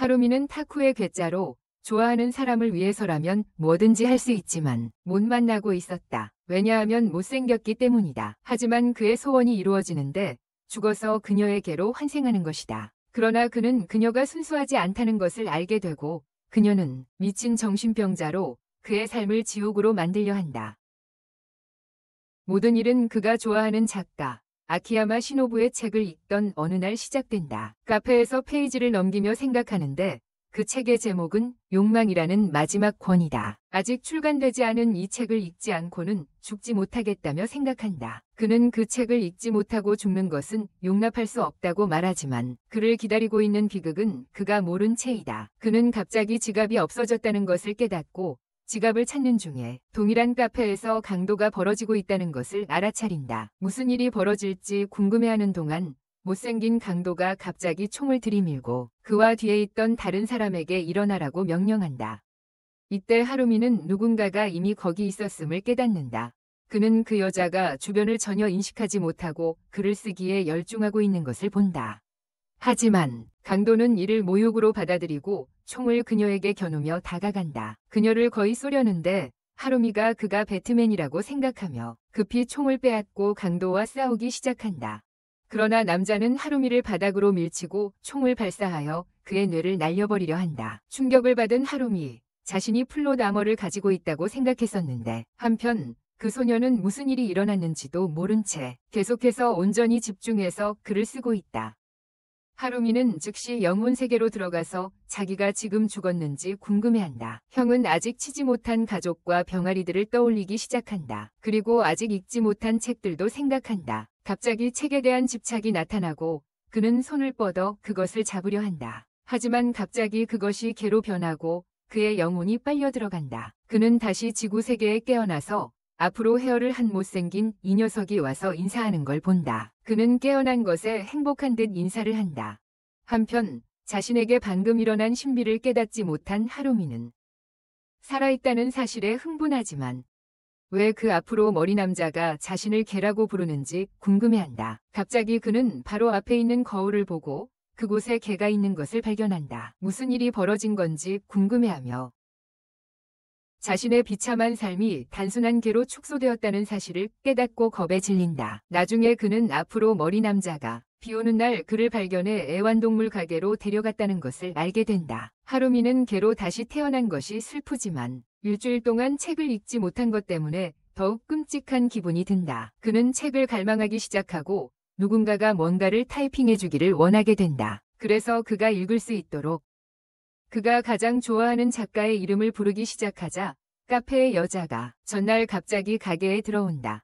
하루미는 타쿠의 괴짜로 좋아하는 사람을 위해서라면 뭐든지 할 수 있지만 못 만나고 있었다. 왜냐하면 못생겼기 때문이다. 하지만 그의 소원이 이루어지는데 죽어서 그녀에게로 환생하는 것이다. 그러나 그는 그녀가 순수하지 않다는 것을 알게 되고 그녀는 미친 정신병자로 그의 삶을 지옥으로 만들려 한다. 모든 일은 그가 좋아하는 작가 아키야마 시노부의 책을 읽던 어느 날 시작된다. 카페에서 페이지를 넘기며 생각하는데 그 책의 제목은 욕망이라는 마지막 권이다. 아직 출간되지 않은 이 책을 읽지 않고는 죽지 못하겠다며 생각한다. 그는 그 책을 읽지 못하고 죽는 것은 용납할 수 없다고 말하지만 그를 기다리고 있는 비극은 그가 모른 채이다. 그는 갑자기 지갑이 없어졌다는 것을 깨닫고 지갑을 찾는 중에 동일한 카페에서 강도가 벌어지고 있다는 것을 알아차린다. 무슨 일이 벌어질지 궁금해하는 동안 못생긴 강도가 갑자기 총을 들이밀고 그와 뒤에 있던 다른 사람에게 일어나라고 명령한다. 이때 하루미는 누군가가 이미 거기 있었음을 깨닫는다. 그는 그 여자가 주변을 전혀 인식하지 못하고 글을 쓰기에 열중하고 있는 것을 본다. 하지만 강도는 이를 모욕으로 받아들이고 총을 그녀에게 겨누며 다가간다. 그녀를 거의 쏘려는데 하루미가 그가 배트맨이라고 생각하며 급히 총을 빼앗고 강도와 싸우기 시작한다. 그러나 남자는 하루미를 바닥으로 밀치고 총을 발사하여 그의 뇌를 날려버리려 한다. 충격을 받은 하루미, 자신이 플롯 아머를 가지고 있다고 생각했었는데 한편 그 소녀는 무슨 일이 일어났는지도 모른 채 계속해서 온전히 집중해서 글을 쓰고 있다. 하루미는 즉시 영혼 세계로 들어가서 자기가 지금 죽었는지 궁금해한다. 형은 아직 치지 못한 가족과 병아리들을 떠올리기 시작한다. 그리고 아직 읽지 못한 책들도 생각한다. 갑자기 책에 대한 집착이 나타나고 그는 손을 뻗어 그것을 잡으려 한다. 하지만 갑자기 그것이 개로 변하고 그의 영혼이 빨려 들어간다. 그는 다시 지구 세계에 깨어나서 앞으로 헤어를 한 못생긴 이 녀석이 와서 인사하는 걸 본다. 그는 깨어난 것에 행복한 듯 인사를 한다. 한편 자신에게 방금 일어난 신비를 깨닫지 못한 하루미는 살아있다는 사실에 흥분하지만 왜 그 앞으로 머리 남자가 자신을 개라고 부르는지 궁금해한다. 갑자기 그는 바로 앞에 있는 거울을 보고 그곳에 개가 있는 것을 발견한다. 무슨 일이 벌어진 건지 궁금해하며 자신의 비참한 삶이 단순한 개로 축소되었다는 사실을 깨닫고 겁에 질린다. 나중에 그는 앞으로 머리 남자가 비오는 날 그를 발견해 애완동물 가게로 데려갔다는 것을 알게 된다. 하루미는 개로 다시 태어난 것이 슬프지만 일주일 동안 책을 읽지 못한 것 때문에 더욱 끔찍한 기분이 든다. 그는 책을 갈망하기 시작하고 누군가가 뭔가를 타이핑해 주기를 원하게 된다. 그래서 그가 읽을 수 있도록 그가 가장 좋아하는 작가의 이름을 부르기 시작하자 카페의 여자가 전날 갑자기 가게에 들어온다.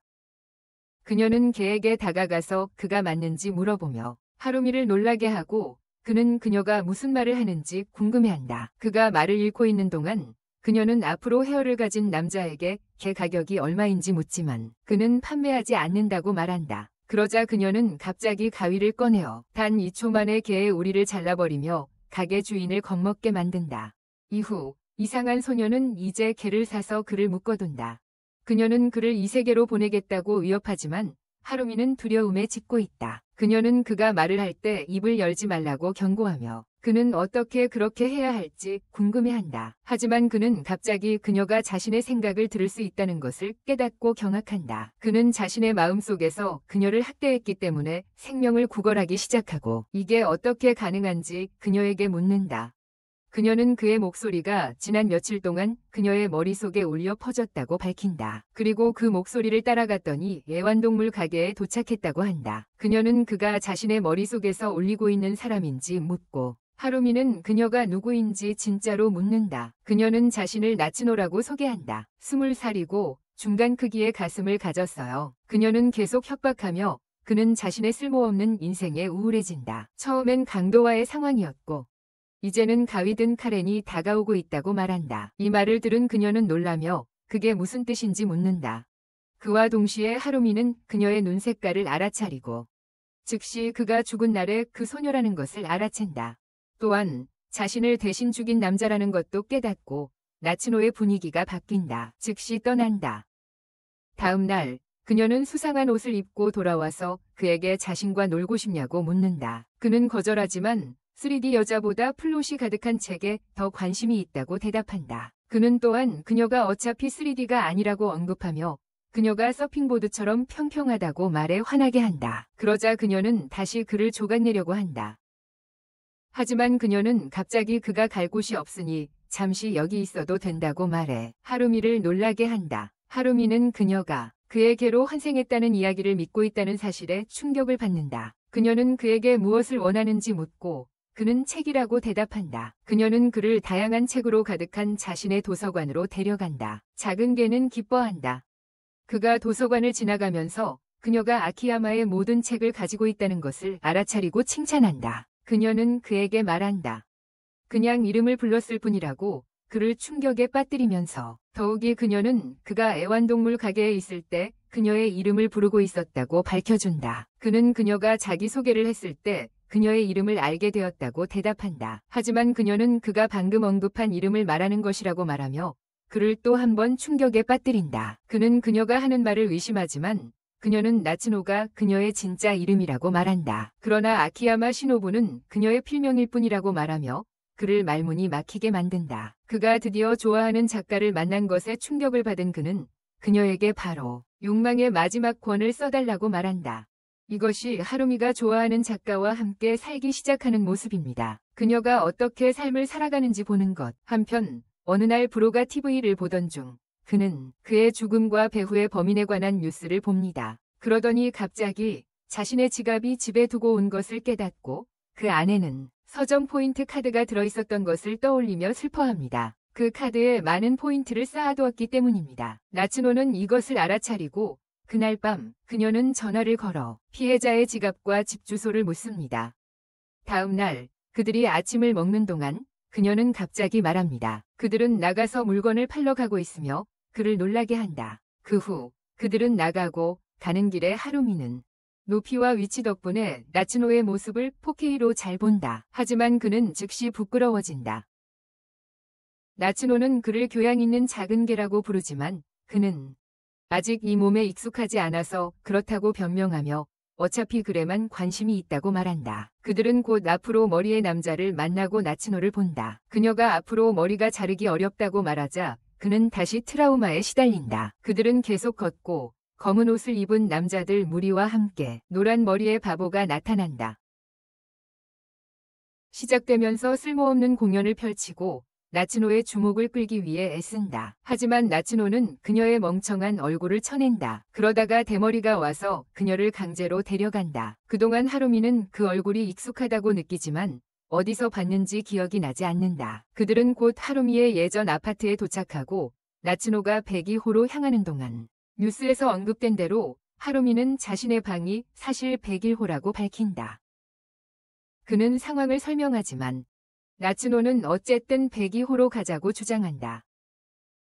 그녀는 개에게 다가가서 그가 맞는지 물어보며 하루미를 놀라게 하고 그는 그녀가 무슨 말을 하는지 궁금해한다. 그가 말을 잃고 있는 동안 그녀는 앞으로 헤어를 가진 남자에게 개 가격이 얼마인지 묻지만 그는 판매하지 않는다고 말한다. 그러자 그녀는 갑자기 가위를 꺼내어 단 2초 만에 개의 우리를 잘라버리며 가게 주인을 겁먹게 만든다. 이후 이상한 소녀는 이제 개를 사서 그를 묶어둔다. 그녀는 그를 이 세계로 보내겠다고 위협하지만 하루미는 두려움에 짖고 있다. 그녀는 그가 말을 할 때 입을 열지 말라고 경고하며 그는 어떻게 그렇게 해야 할지 궁금해한다. 하지만 그는 갑자기 그녀가 자신의 생각을 들을 수 있다는 것을 깨닫고 경악한다. 그는 자신의 마음속에서 그녀를 학대했기 때문에 생명을 구걸하기 시작하고 이게 어떻게 가능한지 그녀에게 묻는다. 그녀는 그의 목소리가 지난 며칠 동안 그녀의 머릿속에 울려 퍼졌다고 밝힌다. 그리고 그 목소리를 따라갔더니 애완동물 가게에 도착했다고 한다. 그녀는 그가 자신의 머릿속에서 울리고 있는 사람인지 묻고 하루미는 그녀가 누구인지 진짜로 묻는다. 그녀는 자신을 나츠노라고 소개한다. 20살이고 중간 크기의 가슴을 가졌어요. 그녀는 계속 협박하며 그는 자신의 쓸모없는 인생에 우울해진다. 처음엔 강도와의 상황이었고 이제는 가위 든 카렌이 다가오고 있다고 말한다. 이 말을 들은 그녀는 놀라며 그게 무슨 뜻인지 묻는다. 그와 동시에 하루미는 그녀의 눈 색깔을 알아차리고 즉시 그가 죽은 날에 그 소녀라는 것을 알아챈다. 또한 자신을 대신 죽인 남자라는 것도 깨닫고 나츠노의 분위기가 바뀐다. 즉시 떠난다. 다음 날 그녀는 수상한 옷을 입고 돌아와서 그에게 자신과 놀고 싶냐고 묻는다. 그는 거절하지만 3D 여자보다 플롯이 가득한 책에 더 관심이 있다고 대답한다. 그는 또한 그녀가 어차피 3D가 아니라고 언급하며 그녀가 서핑보드처럼 평평하다고 말해 화나게 한다. 그러자 그녀는 다시 그를 조각내려고 한다. 하지만 그녀는 갑자기 그가 갈 곳이 없으니 잠시 여기 있어도 된다고 말해 하루미를 놀라게 한다. 하루미는 그녀가 그에게로 환생했다는 이야기를 믿고 있다는 사실에 충격을 받는다. 그녀는 그에게 무엇을 원하는지 묻고 그는 책이라고 대답한다. 그녀는 그를 다양한 책으로 가득한 자신의 도서관으로 데려간다. 작은 개는 기뻐한다. 그가 도서관을 지나가면서 그녀가 아키야마의 모든 책을 가지고 있다는 것을 알아차리고 칭찬한다. 그녀는 그에게 말한다. 그냥 이름을 불렀을 뿐이라고 그를 충격에 빠뜨리면서 더욱이 그녀는 그가 애완동물 가게에 있을 때 그녀의 이름을 부르고 있었다고 밝혀준다. 그는 그녀가 자기소개를 했을 때 그녀의 이름을 알게 되었다고 대답한다. 하지만 그녀는 그가 방금 언급한 이름을 말하는 것이라고 말하며 그를 또 한 번 충격에 빠뜨린다. 그는 그녀가 하는 말을 의심하지만 그녀는 나츠노가 그녀의 진짜 이름이라고 말한다. 그러나 아키야마 시노부는 그녀의 필명일 뿐이라고 말하며 그를 말문이 막히게 만든다. 그가 드디어 좋아하는 작가를 만난 것에 충격을 받은 그는 그녀에게 바로 욕망의 마지막 권을 써달라고 말한다. 이것이 하루미가 좋아하는 작가와 함께 살기 시작하는 모습입니다. 그녀가 어떻게 삶을 살아가는지 보는 것. 한편 어느 날 브로가 TV를 보던 중 그는 그의 죽음과 배후의 범인에 관한 뉴스를 봅니다. 그러더니 갑자기 자신의 지갑이 집에 두고 온 것을 깨닫고 그 안에는 서점 포인트 카드가 들어있었던 것을 떠올리며 슬퍼합니다. 그 카드에 많은 포인트를 쌓아두었기 때문입니다. 나츠노는 이것을 알아차리고 그날 밤 그녀는 전화를 걸어 피해자의 지갑과 집 주소를 묻습니다. 다음 날 그들이 아침을 먹는 동안 그녀는 갑자기 말합니다. 그들은 나가서 물건을 팔러 가고 있으며 그를 놀라게 한다. 그 후 그들은 나가고 가는 길에 하루미는 높이와 위치 덕분에 나츠노의 모습을 4K로 잘 본다. 하지만 그는 즉시 부끄러워진다. 나츠노는 그를 교양 있는 작은 개라고 부르지만 그는 아직 이 몸에 익숙하지 않아서 그렇다고 변명하며 어차피 글에만 관심이 있다고 말한다. 그들은 곧 앞으로 머리의 남자를 만나고 나츠노를 본다. 그녀가 앞으로 머리가 자르기 어렵다고 말하자 그는 다시 트라우마에 시달린다. 그들은 계속 걷고 검은 옷을 입은 남자들 무리와 함께 노란 머리의 바보가 나타난다. 시작되면서 쓸모없는 공연을 펼치고 나츠노의 주목을 끌기 위해 애쓴다. 하지만 나츠노는 그녀의 멍청한 얼굴을 쳐낸다. 그러다가 대머리가 와서 그녀를 강제로 데려간다. 그동안 하루미는 그 얼굴이 익숙하다고 느끼지만 어디서 봤는지 기억이 나지 않는다. 그들은 곧 하루미의 예전 아파트에 도착하고 나츠노가 102호로 향하는 동안 뉴스에서 언급된 대로 하루미는 자신의 방이 사실 101호라고 밝힌다. 그는 상황을 설명하지만 나츠노는 어쨌든 102호로 가자고 주장한다.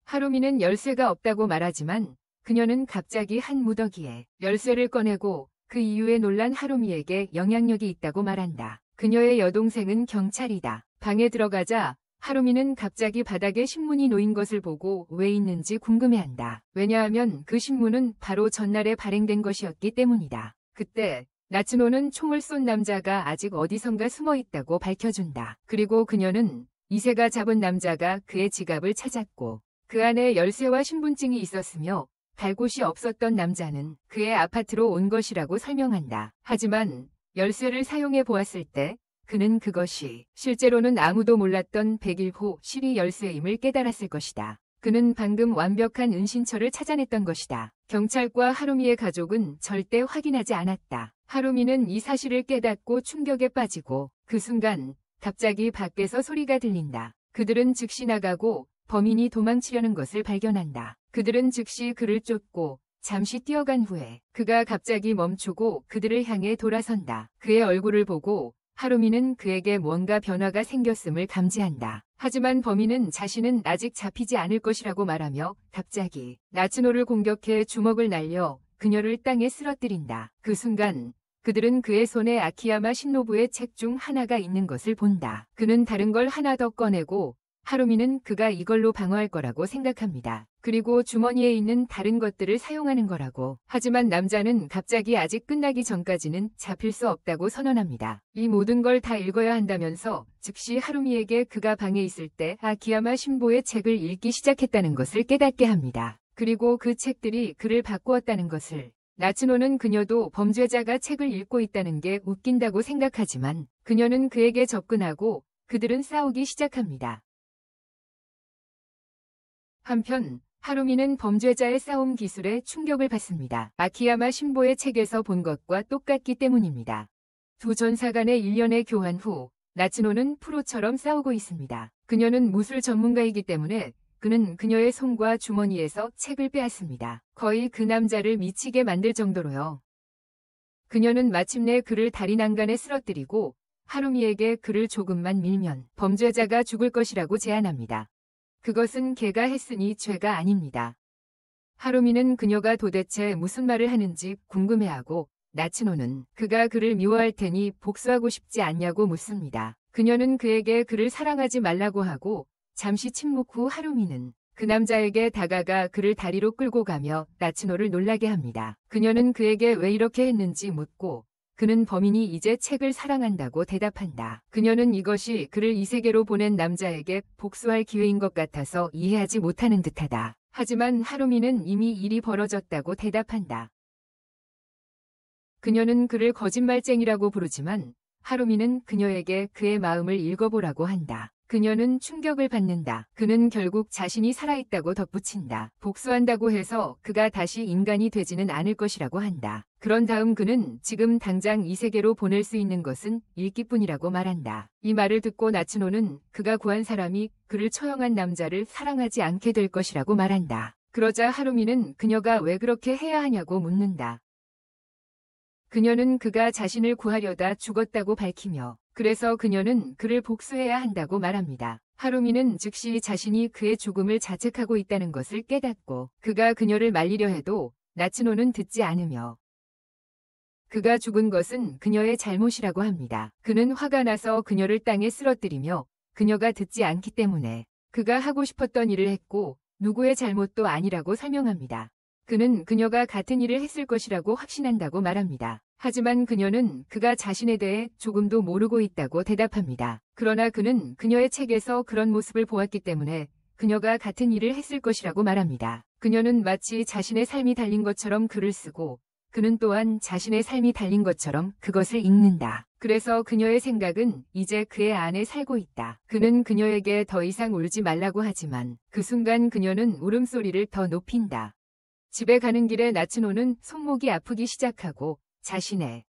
하루미는 열쇠가 없다고 말하지만 그녀는 갑자기 한 무더기에 열쇠를 꺼내고 그 이유에 놀란 하루미에게 영향력이 있다고 말한다. 그녀의 여동생은 경찰이다. 방에 들어가자 하루미는 갑자기 바닥에 신문이 놓인 것을 보고 왜 있는지 궁금해한다. 왜냐하면 그 신문은 바로 전날에 발행된 것이었기 때문이다. 그때 나츠노는 총을 쏜 남자가 아직 어디선가 숨어 있다고 밝혀준다. 그리고 그녀는 이세가 잡은 남자가 그의 지갑을 찾았고 그 안에 열쇠와 신분증이 있었으며 갈 곳이 없었던 남자는 그의 아파트로 온 것이라고 설명한다. 하지만 열쇠를 사용해 보았을 때 그는 그것이 실제로는 아무도 몰랐던 101호 실이 열쇠임을 깨달았을 것이다. 그는 방금 완벽한 은신처를 찾아냈던 것이다. 경찰과 하루미의 가족은 절대 확인하지 않았다. 하루미는 이 사실을 깨닫고 충격에 빠지고 그 순간 갑자기 밖에서 소리가 들린다. 그들은 즉시 나가고 범인이 도망치려는 것을 발견한다. 그들은 즉시 그를 쫓고 잠시 뛰어간 후에 그가 갑자기 멈추고 그들을 향해 돌아선다. 그의 얼굴을 보고 하루미는 그에게 뭔가 변화가 생겼음을 감지한다. 하지만 범인은 자신은 아직 잡히지 않을 것이라고 말하며 갑자기 나츠노를 공격해 주먹을 날려 그녀를 땅에 쓰러뜨린다. 그 순간 그들은 그의 손에 아키야마 신노부의 책 중 하나가 있는 것을 본다. 그는 다른 걸 하나 더 꺼내고 하루미는 그가 이걸로 방어할 거라고 생각합니다. 그리고 주머니에 있는 다른 것들을 사용하는 거라고. 하지만 남자는 갑자기 아직 끝나기 전까지는 잡힐 수 없다고 선언합니다. 이 모든 걸 다 읽어야 한다면서 즉시 하루미에게 그가 방에 있을 때 아키야마 신보의 책을 읽기 시작했다는 것을 깨닫게 합니다. 그리고 그 책들이 그를 바꾸었다는 것을. 나츠노는 그녀도 범죄자가 책을 읽고 있다는 게 웃긴다고 생각하지만 그녀는 그에게 접근하고 그들은 싸우기 시작합니다. 한편 하루미는 범죄자의 싸움 기술에 충격을 받습니다. 아키야마 신보의 책에서 본 것과 똑같기 때문입니다. 두 전사 간의 일련의 교환 후 나츠노는 프로처럼 싸우고 있습니다. 그녀는 무술 전문가이기 때문에 그는 그녀의 손과 주머니에서 책을 빼앗습니다. 거의 그 남자를 미치게 만들 정도로요. 그녀는 마침내 그를 다리 난간에 쓰러뜨리고 하루미에게 그를 조금만 밀면 범죄자가 죽을 것이라고 제안합니다. 그것은 걔가 했으니 죄가 아닙니다. 하루미는 그녀가 도대체 무슨 말을 하는지 궁금해하고 나츠노는 그가 그를 미워할 테니 복수하고 싶지 않냐고 묻습니다. 그녀는 그에게 그를 사랑하지 말라고 하고 잠시 침묵 후 하루미는 그 남자에게 다가가 그를 다리로 끌고 가며 나츠노를 놀라게 합니다. 그녀는 그에게 왜 이렇게 했는지 묻고 그는 범인이 이제 책을 사랑한다고 대답한다. 그녀는 이것이 그를 이 세계로 보낸 남자에게 복수할 기회인 것 같아서 이해하지 못하는 듯하다. 하지만 하루미는 이미 일이 벌어졌다고 대답한다. 그녀는 그를 거짓말쟁이라고 부르지만 하루미는 그녀에게 그의 마음을 읽어보라고 한다. 그녀는 충격을 받는다. 그는 결국 자신이 살아있다고 덧붙인다. 복수한다고 해서 그가 다시 인간이 되지는 않을 것이라고 한다. 그런 다음 그는 지금 당장 이 세계로 보낼 수 있는 것은 읽기뿐이라고 말한다. 이 말을 듣고 나츠노는 그가 구한 사람이 그를 처형한 남자를 사랑하지 않게 될 것이라고 말한다. 그러자 하루미는 그녀가 왜 그렇게 해야 하냐고 묻는다. 그녀는 그가 자신을 구하려다 죽었다고 밝히며 그래서 그녀는 그를 복수해야 한다고 말합니다. 하루미는 즉시 자신이 그의 죽음을 자책하고 있다는 것을 깨닫고 그가 그녀를 말리려 해도 나츠노는 듣지 않으며 그가 죽은 것은 그녀의 잘못이라고 합니다. 그는 화가 나서 그녀를 땅에 쓰러뜨리며 그녀가 듣지 않기 때문에 그가 하고 싶었던 일을 했고 누구의 잘못도 아니라고 설명합니다. 그는 그녀가 같은 일을 했을 것이라고 확신한다고 말합니다. 하지만 그녀는 그가 자신에 대해 조금도 모르고 있다고 대답합니다. 그러나 그는 그녀의 책에서 그런 모습을 보았기 때문에 그녀가 같은 일을 했을 것이라고 말합니다. 그녀는 마치 자신의 삶이 달린 것처럼 글을 쓰고 그는 또한 자신의 삶이 달린 것처럼 그것을 읽는다. 그래서 그녀의 생각은 이제 그의 안에 살고 있다. 그는 그녀에게 더 이상 울지 말라고 하지만 그 순간 그녀는 울음소리를 더 높인다. 집에 가는 길에 나츠노는 손목이 아프기 시작하고 자신의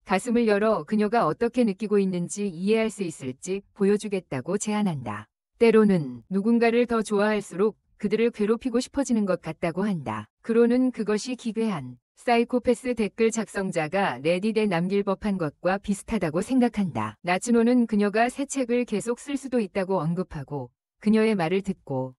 가슴을 열어 그녀가 어떻게 느끼고 있는지 이해할 수 있을지 보여주겠다고 제안한다. 때로는 누군가를 더 좋아할수록 그들을 괴롭히고 싶어지는 것 같다고 한다. 그로는 그것이 기괴한 사이코패스 댓글 작성자가 레딧에 남길 법한 것과 비슷하다고 생각한다. 나츠노는 그녀가 새 책을 계속 쓸 수도 있다고 언급하고 그녀의 말을 듣고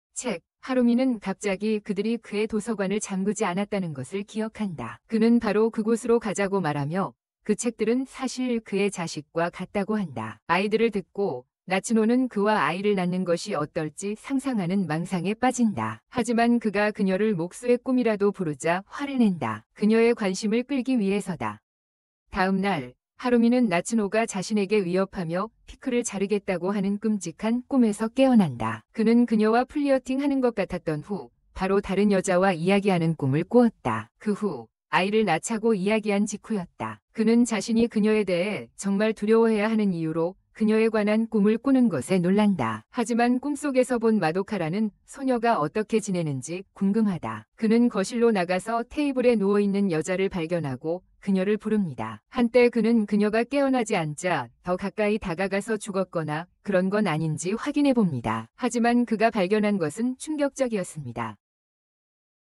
하루미는 갑자기 그들이 그의 도서관을 잠그지 않았다는 것을 기억한다. 그는 바로 그곳으로 가자고 말하며 그 책들은 사실 그의 자식과 같다고 한다. 아이들을 듣고 나츠노는 그와 아이를 낳는 것이 어떨지 상상하는 망상에 빠진다. 하지만 그가 그녀를 목수의 꿈이라도 부르자 화를 낸다. 그녀의 관심을 끌기 위해서다. 다음 날 하루미는 나츠노가 자신에게 위협하며 피크를 자르겠다고 하는 끔찍한 꿈에서 깨어난다. 그는 그녀와 플리어팅하는 것 같았던 후 바로 다른 여자와 이야기하는 꿈을 꾸었다. 그 후 아이를 낳자고 이야기한 직후였다. 그는 자신이 그녀에 대해 정말 두려워해야 하는 이유로 그녀에 관한 꿈을 꾸는 것에 놀란다. 하지만 꿈속에서 본 마도카라는 소녀가 어떻게 지내는지 궁금하다. 그는 거실로 나가서 테이블에 누워있는 여자를 발견하고 그녀를 부릅니다. 한때 그는 그녀가 깨어나지 않자 더 가까이 다가가서 죽었거나 그런 건 아닌지 확인해 봅니다. 하지만 그가 발견한 것은 충격적이었습니다.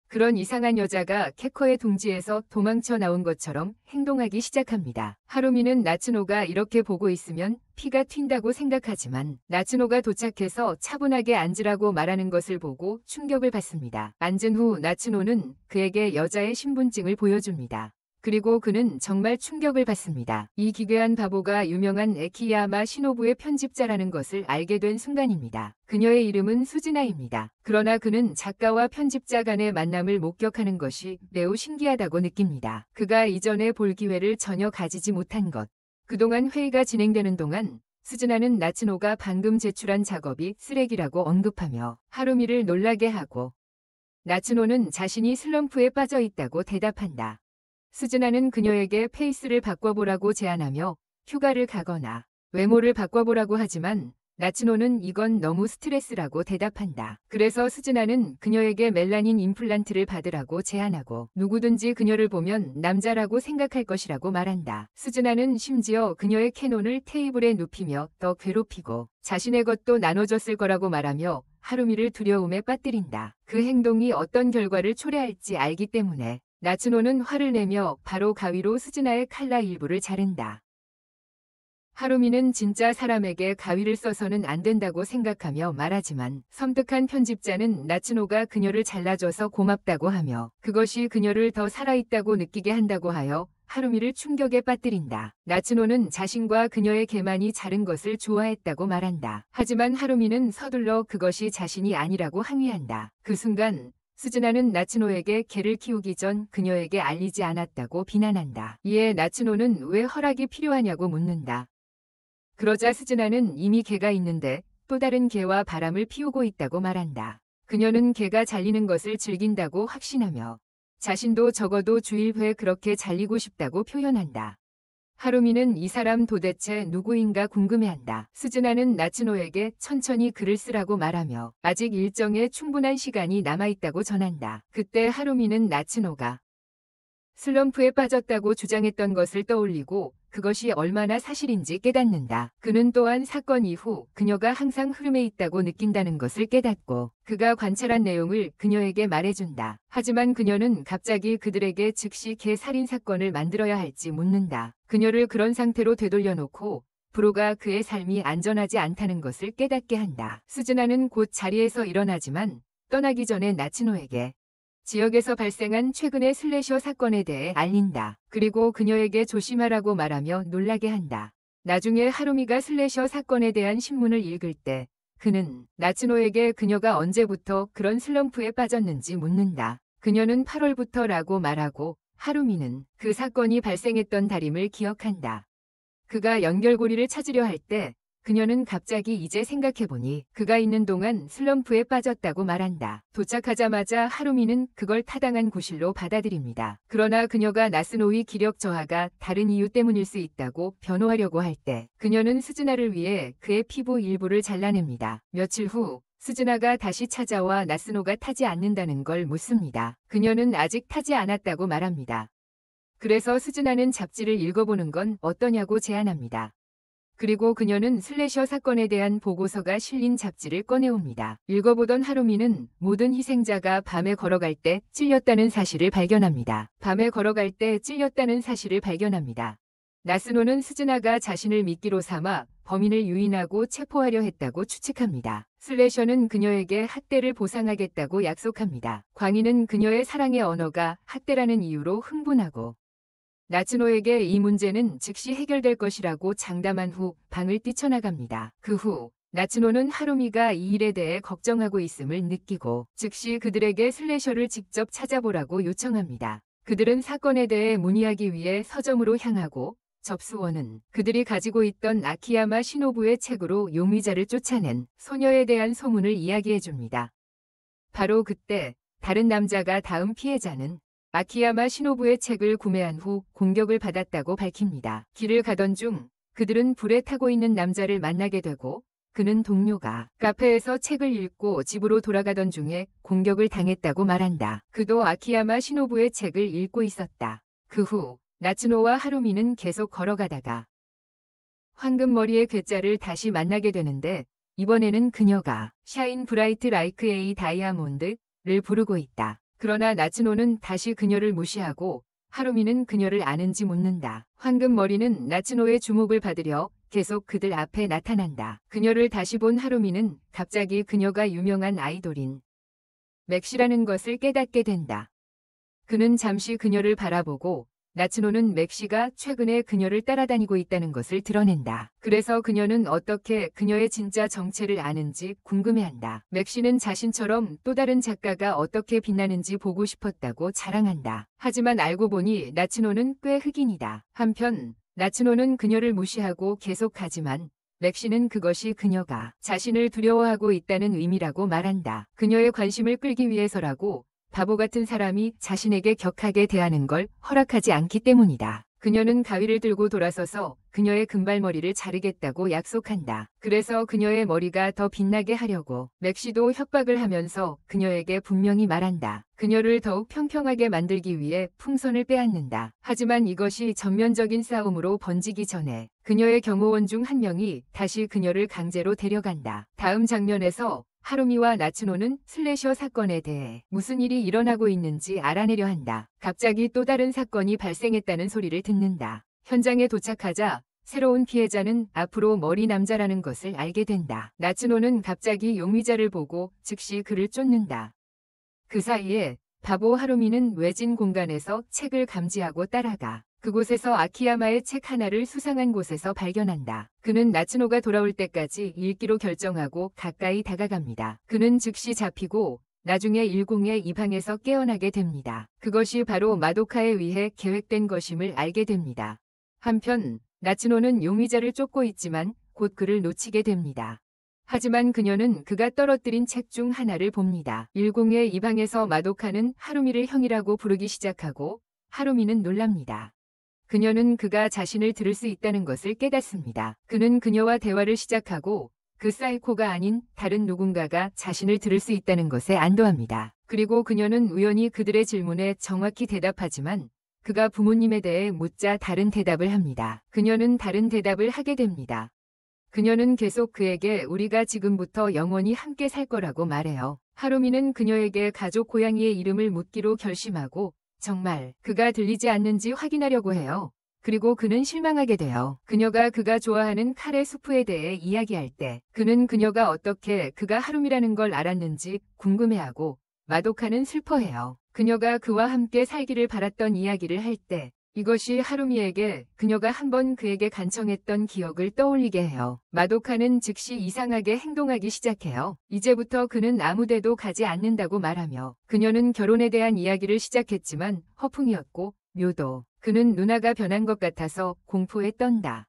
그런 이상한 여자가 캐커의 둥지에서 도망쳐 나온 것처럼 행동하기 시작합니다. 하루미는 나츠노가 이렇게 보고 있으면 피가 튄다고 생각하지만 나츠노가 도착해서 차분하게 앉으라고 말하는 것을 보고 충격을 받습니다. 앉은 후 나츠노는 그에게 여자의 신분증을 보여줍니다. 그리고 그는 정말 충격을 받습니다. 이 기괴한 바보가 유명한 아키야마 시노부의 편집자라는 것을 알게 된 순간입니다. 그녀의 이름은 수즈나입니다. 그러나 그는 작가와 편집자 간의 만남을 목격하는 것이 매우 신기하다고 느낍니다. 그가 이전에 볼 기회를 전혀 가지지 못한 것. 그동안 회의가 진행되는 동안 수즈나는 나츠노가 방금 제출한 작업이 쓰레기라고 언급하며 하루미를 놀라게 하고, 나츠노는 자신이 슬럼프에 빠져 있다고 대답한다. 수즈나는 그녀에게 페이스를 바꿔보라고 제안하며 휴가를 가거나 외모를 바꿔보라고 하지만 나츠노는 이건 너무 스트레스라고 대답한다. 그래서 수즈나는 그녀에게 멜라닌 임플란트를 받으라고 제안하고 누구든지 그녀를 보면 남자라고 생각할 것이라고 말한다. 수즈나는 심지어 그녀의 캐논을 테이블에 눕히며 더 괴롭히고 자신의 것도 나눠줬을 거라고 말하며 하루미를 두려움에 빠뜨린다. 그 행동이 어떤 결과를 초래할지 알기 때문에 나츠노는 화를 내며 바로 가위로 수즈나의 칼라 일부를 자른다. 하루미는 진짜 사람에게 가위를 써서는 안 된다고 생각하며 말하지만 섬뜩한 편집자는 나츠노가 그녀를 잘라줘서 고맙다고 하며 그것이 그녀를 더 살아있다고 느끼게 한다고 하여 하루미를 충격에 빠뜨린다. 나츠노는 자신과 그녀의 개만이 자른 것을 좋아했다고 말한다. 하지만 하루미는 서둘러 그것이 자신이 아니라고 항의한다. 그 순간 수즈나는 나츠노에게 개를 키우기 전 그녀에게 알리지 않았다고 비난한다. 이에 나츠노는 왜 허락이 필요하냐고 묻는다. 그러자 수즈나는 이미 개가 있는데 또 다른 개와 바람을 피우고 있다고 말한다. 그녀는 개가 잘리는 것을 즐긴다고 확신하며 자신도 적어도 주일회 그렇게 잘리고 싶다고 표현한다. 하루미는 이 사람 도대체 누구인가 궁금해한다. 수즈나는 나츠노에게 천천히 글을 쓰라고 말하며 아직 일정에 충분한 시간이 남아있다고 전한다. 그때 하루미는 나츠노가 슬럼프에 빠졌다고 주장했던 것을 떠올리고 그것이 얼마나 사실인지 깨닫는다. 그는 또한 사건 이후 그녀가 항상 흐름에 있다고 느낀다는 것을 깨닫고 그가 관찰한 내용을 그녀에게 말해준다. 하지만 그녀는 갑자기 그들에게 즉시 개 살인 사건을 만들어야 할지 묻는다. 그녀를 그런 상태로 되돌려놓고 브로가 그의 삶이 안전하지 않다는 것을 깨닫게 한다. 수즈나는 곧 자리에서 일어나지만 떠나기 전에 나츠노에게 지역에서 발생한 최근의 슬래셔 사건에 대해 알린다. 그리고 그녀에게 조심하라고 말하며 놀라게 한다. 나중에 하루미가 슬래셔 사건에 대한 신문을 읽을 때 그는 나츠노에게 그녀가 언제부터 그런 슬럼프에 빠졌는지 묻는다. 그녀는 8월부터라고 말하고 하루미는 그 사건이 발생했던 달임을 기억한다. 그가 연결고리를 찾으려 할 때 그녀는 갑자기 이제 생각해보니 그가 있는 동안 슬럼프에 빠졌다고 말한다. 도착하자마자 하루미는 그걸 타당한 구실로 받아들입니다. 그러나 그녀가 나스노의 기력 저하가 다른 이유 때문일 수 있다고 변호하려고 할 때 그녀는 수즈나를 위해 그의 피부 일부를 잘라냅니다. 며칠 후 수즈나가 다시 찾아와 나스노가 타지 않는다는 걸 묻습니다. 그녀는 아직 타지 않았다고 말합니다. 그래서 수즈나는 잡지를 읽어보는 건 어떠냐고 제안합니다. 그리고 그녀는 슬래셔 사건에 대한 보고서가 실린 잡지를 꺼내옵니다. 읽어보던 하루미는 모든 희생자가 밤에 걸어갈 때 찔렸다는 사실을 발견합니다. 밤에 걸어갈 때 찔렸다는 사실을 발견합니다. 나스노는 수즈나가 자신을 미끼로 삼아 범인을 유인하고 체포하려 했다고 추측합니다. 슬래셔는 그녀에게 학대를 보상하겠다고 약속합니다. 광희는 그녀의 사랑의 언어가 학대라는 이유로 흥분하고 나츠노에게 이 문제는 즉시 해결될 것이라고 장담한 후 방을 뛰쳐나갑니다. 그 후 나츠노는 하루미가 이 일에 대해 걱정하고 있음을 느끼고 즉시 그들에게 슬래셔를 직접 찾아보라고 요청합니다. 그들은 사건에 대해 문의하기 위해 서점으로 향하고 접수원은 그들이 가지고 있던 아키야마 시노부의 책으로 용의자를 쫓아낸 소녀에 대한 소문을 이야기해줍니다. 바로 그때 다른 남자가 다음 피해자는 아키야마 시노부의 책을 구매한 후 공격을 받았다고 밝힙니다. 길을 가던 중 그들은 불에 타고 있는 남자를 만나게 되고 그는 동료가 카페에서 책을 읽고 집으로 돌아가던 중에 공격을 당했다고 말한다. 그도 아키야마 시노부의 책을 읽고 있었다. 그 후 나츠노와 하루미는 계속 걸어가다가 황금머리의 괴짜를 다시 만나게 되는데 이번에는 그녀가 샤인 브라이트 라이크 에이 다이아몬드를 부르고 있다. 그러나 나츠노는 다시 그녀를 무시하고 하루미는 그녀를 아는지 묻는다. 황금머리는 나츠노의 주목을 받으려 계속 그들 앞에 나타난다. 그녀를 다시 본 하루미는 갑자기 그녀가 유명한 아이돌인 맥시라는 것을 깨닫게 된다. 그는 잠시 그녀를 바라보고 나츠노는 맥시가 최근에 그녀를 따라다니고 있다는 것을 드러낸다. 그래서 그녀는 어떻게 그녀의 진짜 정체를 아는지 궁금해한다. 맥시는 자신처럼 또 다른 작가가 어떻게 빛나는지 보고 싶었다고 자랑한다. 하지만 알고 보니 나츠노는 꽤 흑인이다. 한편 나츠노는 그녀를 무시하고 계속하지만 맥시는 그것이 그녀가 자신을 두려워하고 있다는 의미라고 말한다. 그녀의 관심을 끌기 위해서라고 바보 같은 사람이 자신에게 격하게 대하는 걸 허락하지 않기 때문이다. 그녀는 가위를 들고 돌아서서 그녀의 금발머리를 자르겠다고 약속한다. 그래서 그녀의 머리가 더 빛나게 하려고 맥시도 협박을 하면서 그녀에게 분명히 말한다. 그녀를 더욱 평평하게 만들기 위해 풍선을 빼앗는다. 하지만 이것이 전면적인 싸움으로 번지기 전에 그녀의 경호원 중 한 명이 다시 그녀를 강제로 데려간다. 다음 장면에서 하루미와 나츠노는 슬래셔 사건에 대해 무슨 일이 일어나고 있는지 알아내려 한다. 갑자기 또 다른 사건이 발생했다는 소리를 듣는다. 현장에 도착하자 새로운 피해자는 앞으로 머리 남자라는 것을 알게 된다. 나츠노는 갑자기 용의자를 보고 즉시 그를 쫓는다. 그 사이에 바보 하루미는 외진 공간에서 책을 감지하고 따라가. 그곳에서 아키야마의 책 하나를 수상한 곳에서 발견한다. 그는 나츠노가 돌아올 때까지 읽기로 결정하고 가까이 다가갑니다. 그는 즉시 잡히고 나중에 일공의 이 방에서 깨어나게 됩니다. 그것이 바로 마도카에 의해 계획된 것임을 알게 됩니다. 한편 나츠노는 용의자를 쫓고 있지만 곧 그를 놓치게 됩니다. 하지만 그녀는 그가 떨어뜨린 책 중 하나를 봅니다. 일공의 이 방에서 마도카는 하루미를 형이라고 부르기 시작하고 하루미는 놀랍니다. 그녀는 그가 자신을 들을 수 있다는 것을 깨닫습니다. 그는 그녀와 대화를 시작하고 그 사이코가 아닌 다른 누군가가 자신을 들을 수 있다는 것에 안도합니다. 그리고 그녀는 우연히 그들의 질문에 정확히 대답하지만 그가 부모님에 대해 묻자 다른 대답을 합니다. 그녀는 다른 대답을 하게 됩니다. 그녀는 계속 그에게 우리가 지금부터 영원히 함께 살 거라고 말해요. 하루미는 그녀에게 가족 고양이의 이름을 묻기로 결심하고 정말 그가 들리지 않는지 확인하려고 해요. 그리고 그는 실망하게 돼요. 그가 좋아하는 카레 수프에 대해 이야기할 때 그는 그녀가 어떻게 그가 하루미라는 걸 알았는지 궁금해하고 마도카는 슬퍼해요. 그녀가 그와 함께 살기를 바랐던 이야기를 할 때 이것이 하루미에게 그녀가 한번 그에게 간청했던 기억을 떠올리게 해요. 마도카는 즉시 이상하게 행동하기 시작해요. 이제부터 그는 아무데도 가지 않는다고 말하며 그녀는 결혼에 대한 이야기를 시작했지만 허풍이었고 묘도. 그는 누나가 변한 것 같아서 공포에 떤다.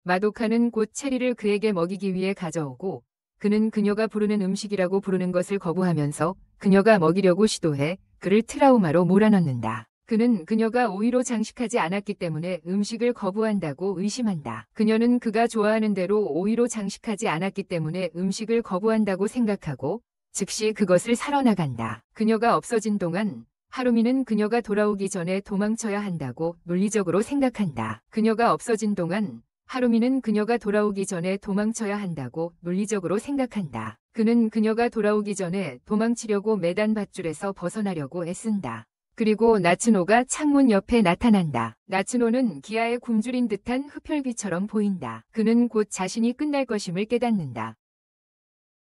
마도카는 곧 체리를 그에게 먹이기 위해 가져오고 그는 그녀가 부르는 음식이라고 부르는 것을 거부하면서 그녀가 먹이려고 시도해 그를 트라우마로 몰아넣는다. 그는 그녀가 오이로 장식하지 않았기 때문에 음식을 거부한다고 의심한다. 그녀는 그가 좋아하는 대로 오이로 장식하지 않았기 때문에 음식을 거부한다고 생각하고 즉시 그것을 사러 나간다. 그녀가 없어진 동안 하루미는 그녀가 돌아오기 전에 도망쳐야 한다고 논리적으로 생각한다. 그녀가 없어진 동안 하루미는 그녀가 돌아오기 전에 도망쳐야 한다고 논리적으로 생각한다. 그는 그녀가 돌아오기 전에 도망치려고 매단 밧줄에서 벗어나려고 애쓴다. 그리고 나츠노가 창문 옆에 나타난다. 나츠노는 기아에 굶주린 듯한 흡혈귀처럼 보인다. 그는 곧 자신이 끝날 것임을 깨닫는다.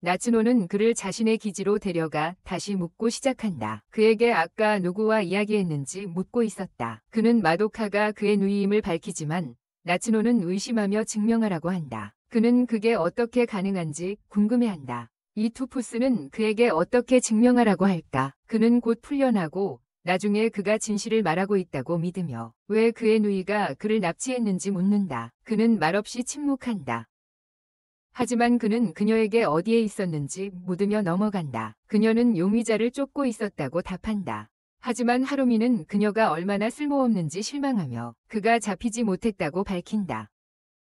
나츠노는 그를 자신의 기지로 데려가 다시 묻고 시작한다. 그에게 아까 누구와 이야기했는지 묻고 있었다. 그는 마도카가 그의 누이임을 밝히지만 나츠노는 의심하며 증명하라고 한다. 그는 그게 어떻게 가능한지 궁금해한다. 이 투푸스는 그에게 어떻게 증명하라고 할까? 그는 곧 풀려나고 나중에 그가 진실을 말하고 있다고 믿으며 왜 그의 누이가 그를 납치했는지 묻는다. 그는 말없이 침묵한다. 하지만 그는 그녀에게 어디에 있었는지 묻으며 넘어간다. 그녀는 용의자를 쫓고 있었다고 답한다. 하지만 하루미는 그녀가 얼마나 쓸모없는지 실망하며 그가 잡히지 못했다고 밝힌다.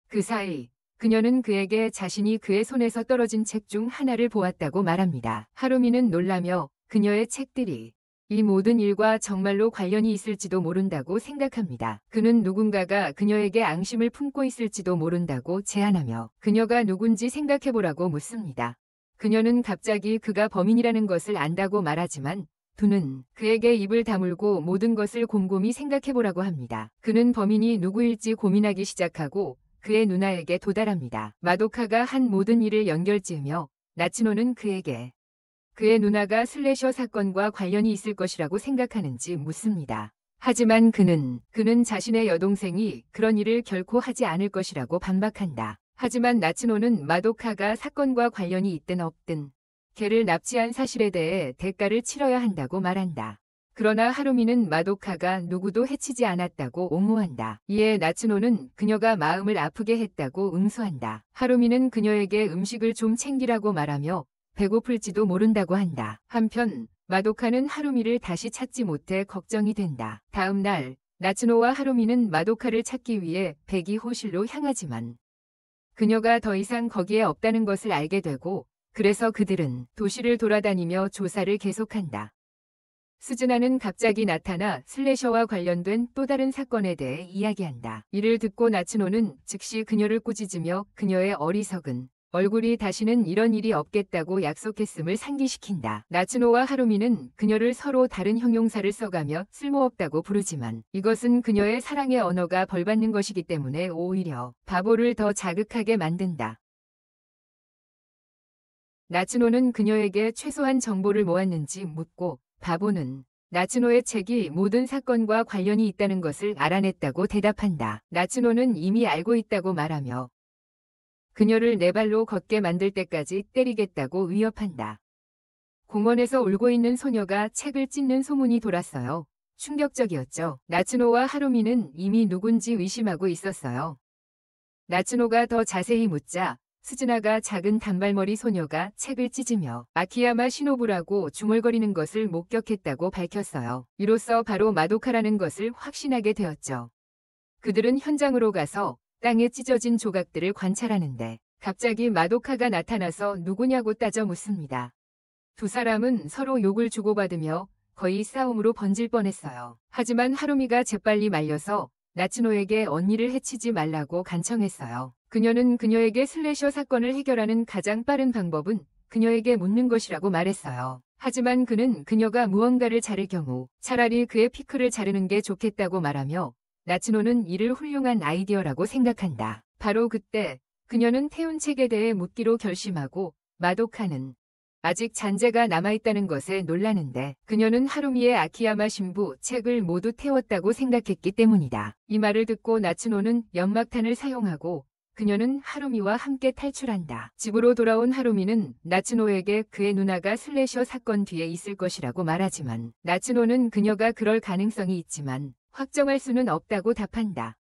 그 사이 그녀는 그에게 자신이 그의 손에서 떨어진 책 중 하나를 보았다고 말합니다. 하루미는 놀라며 그녀의 책들이 이 모든 일과 정말로 관련이 있을지도 모른다고 생각합니다. 그는 누군가가 그녀에게 앙심을 품고 있을지도 모른다고 제안하며 그녀가 누군지 생각해보라고 묻습니다. 그녀는 갑자기 그가 범인이라는 것을 안다고 말하지만 두는 그에게 입을 다물고 모든 것을 곰곰이 생각해보라고 합니다. 그는 범인이 누구일지 고민하기 시작하고 그의 누나에게 도달합니다. 마도카가 한 모든 일을 연결지으며 나츠노는 그에게 그의 누나가 슬래셔 사건과 관련이 있을 것이라고 생각하는지 묻습니다. 하지만 그는 자신의 여동생이 그런 일을 결코 하지 않을 것이라고 반박한다. 하지만 나츠노는 마도카가 사건과 관련이 있든 없든 걔를 납치한 사실에 대해 대가를 치러야 한다고 말한다. 그러나 하루미는 마도카가 누구도 해치지 않았다고 옹호한다. 이에 나츠노는 그녀가 마음을 아프게 했다고 응수한다. 하루미는 그녀에게 음식을 좀 챙기라고 말하며 배고플지도 모른다고 한다. 한편 마도카는 하루미를 다시 찾지 못해 걱정이 된다. 다음 날 나츠노와 하루미는 마도카를 찾기 위해 백이 호실로 향하지만 그녀가 더 이상 거기에 없다는 것을 알게 되고 그래서 그들은 도시를 돌아다니며 조사를 계속한다. 스즈나는 갑자기 나타나 슬래셔와 관련된 또 다른 사건에 대해 이야기한다. 이를 듣고 나츠노는 즉시 그녀를 꾸짖으며 그녀의 어리석은 얼굴이 다시는 이런 일이 없겠다고 약속했음을 상기시킨다. 나츠노와 하루미는 그녀를 서로 다른 형용사를 써가며 쓸모없다고 부르지만 이것은 그녀의 사랑의 언어가 벌받는 것이기 때문에 오히려 바보를 더 자극하게 만든다. 나츠노는 그녀에게 최소한 정보를 모았는지 묻고 바보는 나츠노의 책이 모든 사건과 관련이 있다는 것을 알아냈다고 대답한다. 나츠노는 이미 알고 있다고 말하며 그녀를 네 발로 걷게 만들 때까지 때리겠다고 위협한다. 공원에서 울고 있는 소녀가 책을 찢는 소문이 돌았어요. 충격적이었죠. 나츠노와 하루미는 이미 누군지 의심하고 있었어요. 나츠노가 더 자세히 묻자 스즈나가 작은 단발머리 소녀가 책을 찢으며 아키야마 시노부라고 중얼거리는 것을 목격했다고 밝혔어요. 이로써 바로 마도카라는 것을 확신하게 되었죠. 그들은 현장으로 가서 땅에 찢어진 조각들을 관찰하는데 갑자기 마도카가 나타나서 누구냐고 따져 묻습니다. 두 사람은 서로 욕을 주고받으며 거의 싸움으로 번질 뻔했어요. 하지만 하루미가 재빨리 말려서 나츠노에게 언니를 해치지 말라고 간청했어요. 그녀는 그녀에게 슬래셔 사건을 해결하는 가장 빠른 방법은 그녀에게 묻는 것이라고 말했어요. 하지만 그는 그녀가 무언가를 자를 경우 차라리 그의 피크를 자르는 게 좋겠다고 말하며 나츠노는 이를 훌륭한 아이디어라고 생각한다. 바로 그때 그녀는 태운 책에 대해 묻기로 결심하고 마도카는 아직 잔재가 남아있다는 것에 놀라는데 그녀는 하루미의 아키야마 신부 책을 모두 태웠다고 생각했기 때문이다. 이 말을 듣고 나츠노는 연막탄을 사용하고 그녀는 하루미와 함께 탈출한다. 집으로 돌아온 하루미는 나츠노에게 그의 누나가 슬래셔 사건 뒤에 있을 것이라고 말하지만 나츠노는 그녀가 그럴 가능성이 있지만 확정할 수는 없다고 답한다.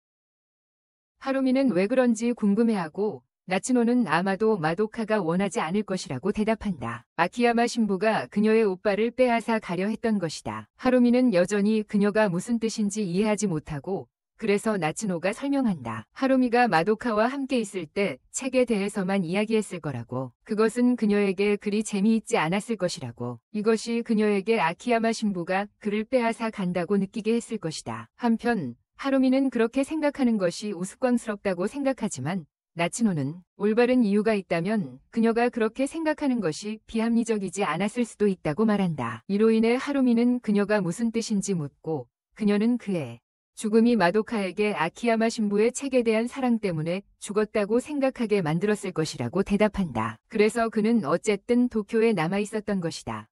하루미는 왜 그런지 궁금해하고 나츠노는 아마도 마도카가 원하지 않을 것이라고 대답한다. 아키야마 신부가 그녀의 오빠를 빼앗아 가려 했던 것이다. 하루미는 여전히 그녀가 무슨 뜻인지 이해하지 못하고 그래서 나츠노가 설명한다. 하루미가 마도카와 함께 있을 때 책에 대해서만 이야기했을 거라고. 그것은 그녀에게 그리 재미있지 않았을 것이라고. 이것이 그녀에게 아키야마 신부가 그를 빼앗아 간다고 느끼게 했을 것이다. 한편 하루미는 그렇게 생각하는 것이 우스꽝스럽다고 생각하지만 나츠노는 올바른 이유가 있다면 그녀가 그렇게 생각하는 것이 비합리적이지 않았을 수도 있다고 말한다. 이로 인해 하루미는 그녀가 무슨 뜻인지 묻고 그녀는 그의 죽음이 마도카에게 아키야마 신부의 책에 대한 사랑 때문에 죽었다고 생각하게 만들었을 것이라고 대답한다. 그래서 그는 어쨌든 도쿄에 남아 있었던 것이다.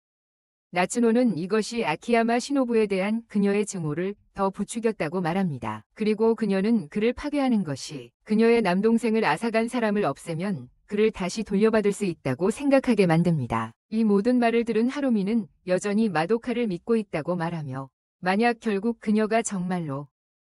나츠노는 이것이 아키야마 시노부에 대한 그녀의 증오를 더 부추겼다고 말합니다. 그리고 그녀는 그를 파괴하는 것이 그녀의 남동생을 앗아간 사람을 없애면 그를 다시 돌려받을 수 있다고 생각하게 만듭니다. 이 모든 말을 들은 하루미는 여전히 마도카를 믿고 있다고 말하며 만약 결국 그녀가 정말로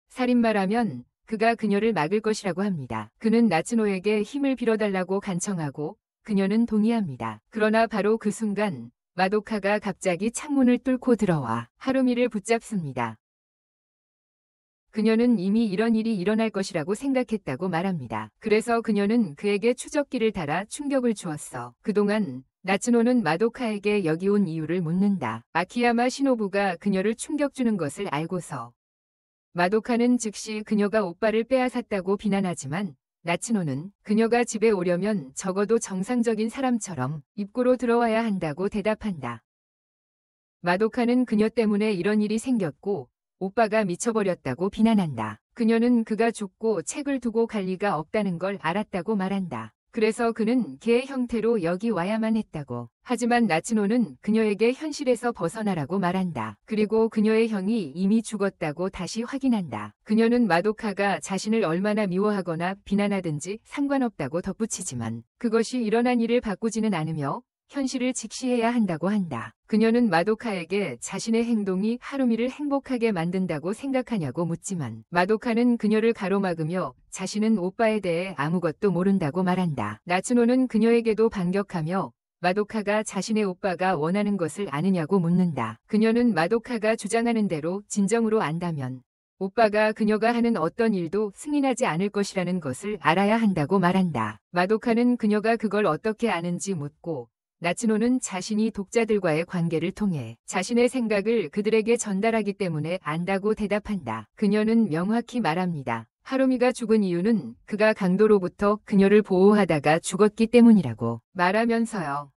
살인마라면 그가 그녀를 막을 것이라고 합니다. 그는 나츠노에게 힘을 빌어달라고 간청하고 그녀는 동의합니다. 그러나 바로 그 순간 마도카가 갑자기 창문을 뚫고 들어와 하루미를 붙잡습니다. 그녀는 이미 이런 일이 일어날 것이라고 생각했다고 말합니다. 그래서 그녀는 그에게 추적기를 달아 충격을 주었어. 그동안 나츠노는 마도카에게 여기 온 이유를 묻는다. 아키야마 시노부가 그녀를 충격 주는 것을 알고서 마도카는 즉시 그녀가 오빠를 빼앗았다고 비난하지만 나츠노는 그녀가 집에 오려면 적어도 정상적인 사람처럼 입구로 들어와야 한다고 대답한다. 마도카는 그녀 때문에 이런 일이 생겼고 오빠가 미쳐버렸다고 비난한다. 그녀는 그가 죽고 책을 두고 갈 리가 없다는 걸 알았다고 말한다. 그래서 그는 개의 형태로 여기 와야만 했다고. 하지만 나츠노는 그녀에게 현실에서 벗어나라고 말한다. 그리고 그녀의 형이 이미 죽었다고 다시 확인한다. 그녀는 마도카가 자신을 얼마나 미워하거나 비난하든지 상관없다고 덧붙이지만 그것이 일어난 일을 바꾸지는 않으며 현실을 직시해야 한다고 한다. 그녀는 마도카에게 자신의 행동이 하루미를 행복하게 만든다고 생각하냐고 묻지만 마도카는 그녀를 가로막으며 자신은 오빠에 대해 아무것도 모른다고 말한다. 나츠노는 그녀에게도 반격하며 마도카가 자신의 오빠가 원하는 것을 아느냐고 묻는다. 그녀는 마도카가 주장하는 대로 진정으로 안다면 오빠가 그녀가 하는 어떤 일도 승인하지 않을 것이라는 것을 알아야 한다고 말한다. 마도카는 그녀가 그걸 어떻게 아는지 묻고 나츠노는 자신이 독자들과의 관계를 통해 자신의 생각을 그들에게 전달하기 때문에 안다고 대답한다. 그녀는 명확히 말합니다. 하루미가 죽은 이유는 그가 강도로부터 그녀를 보호하다가 죽었기 때문이라고 말하면서요.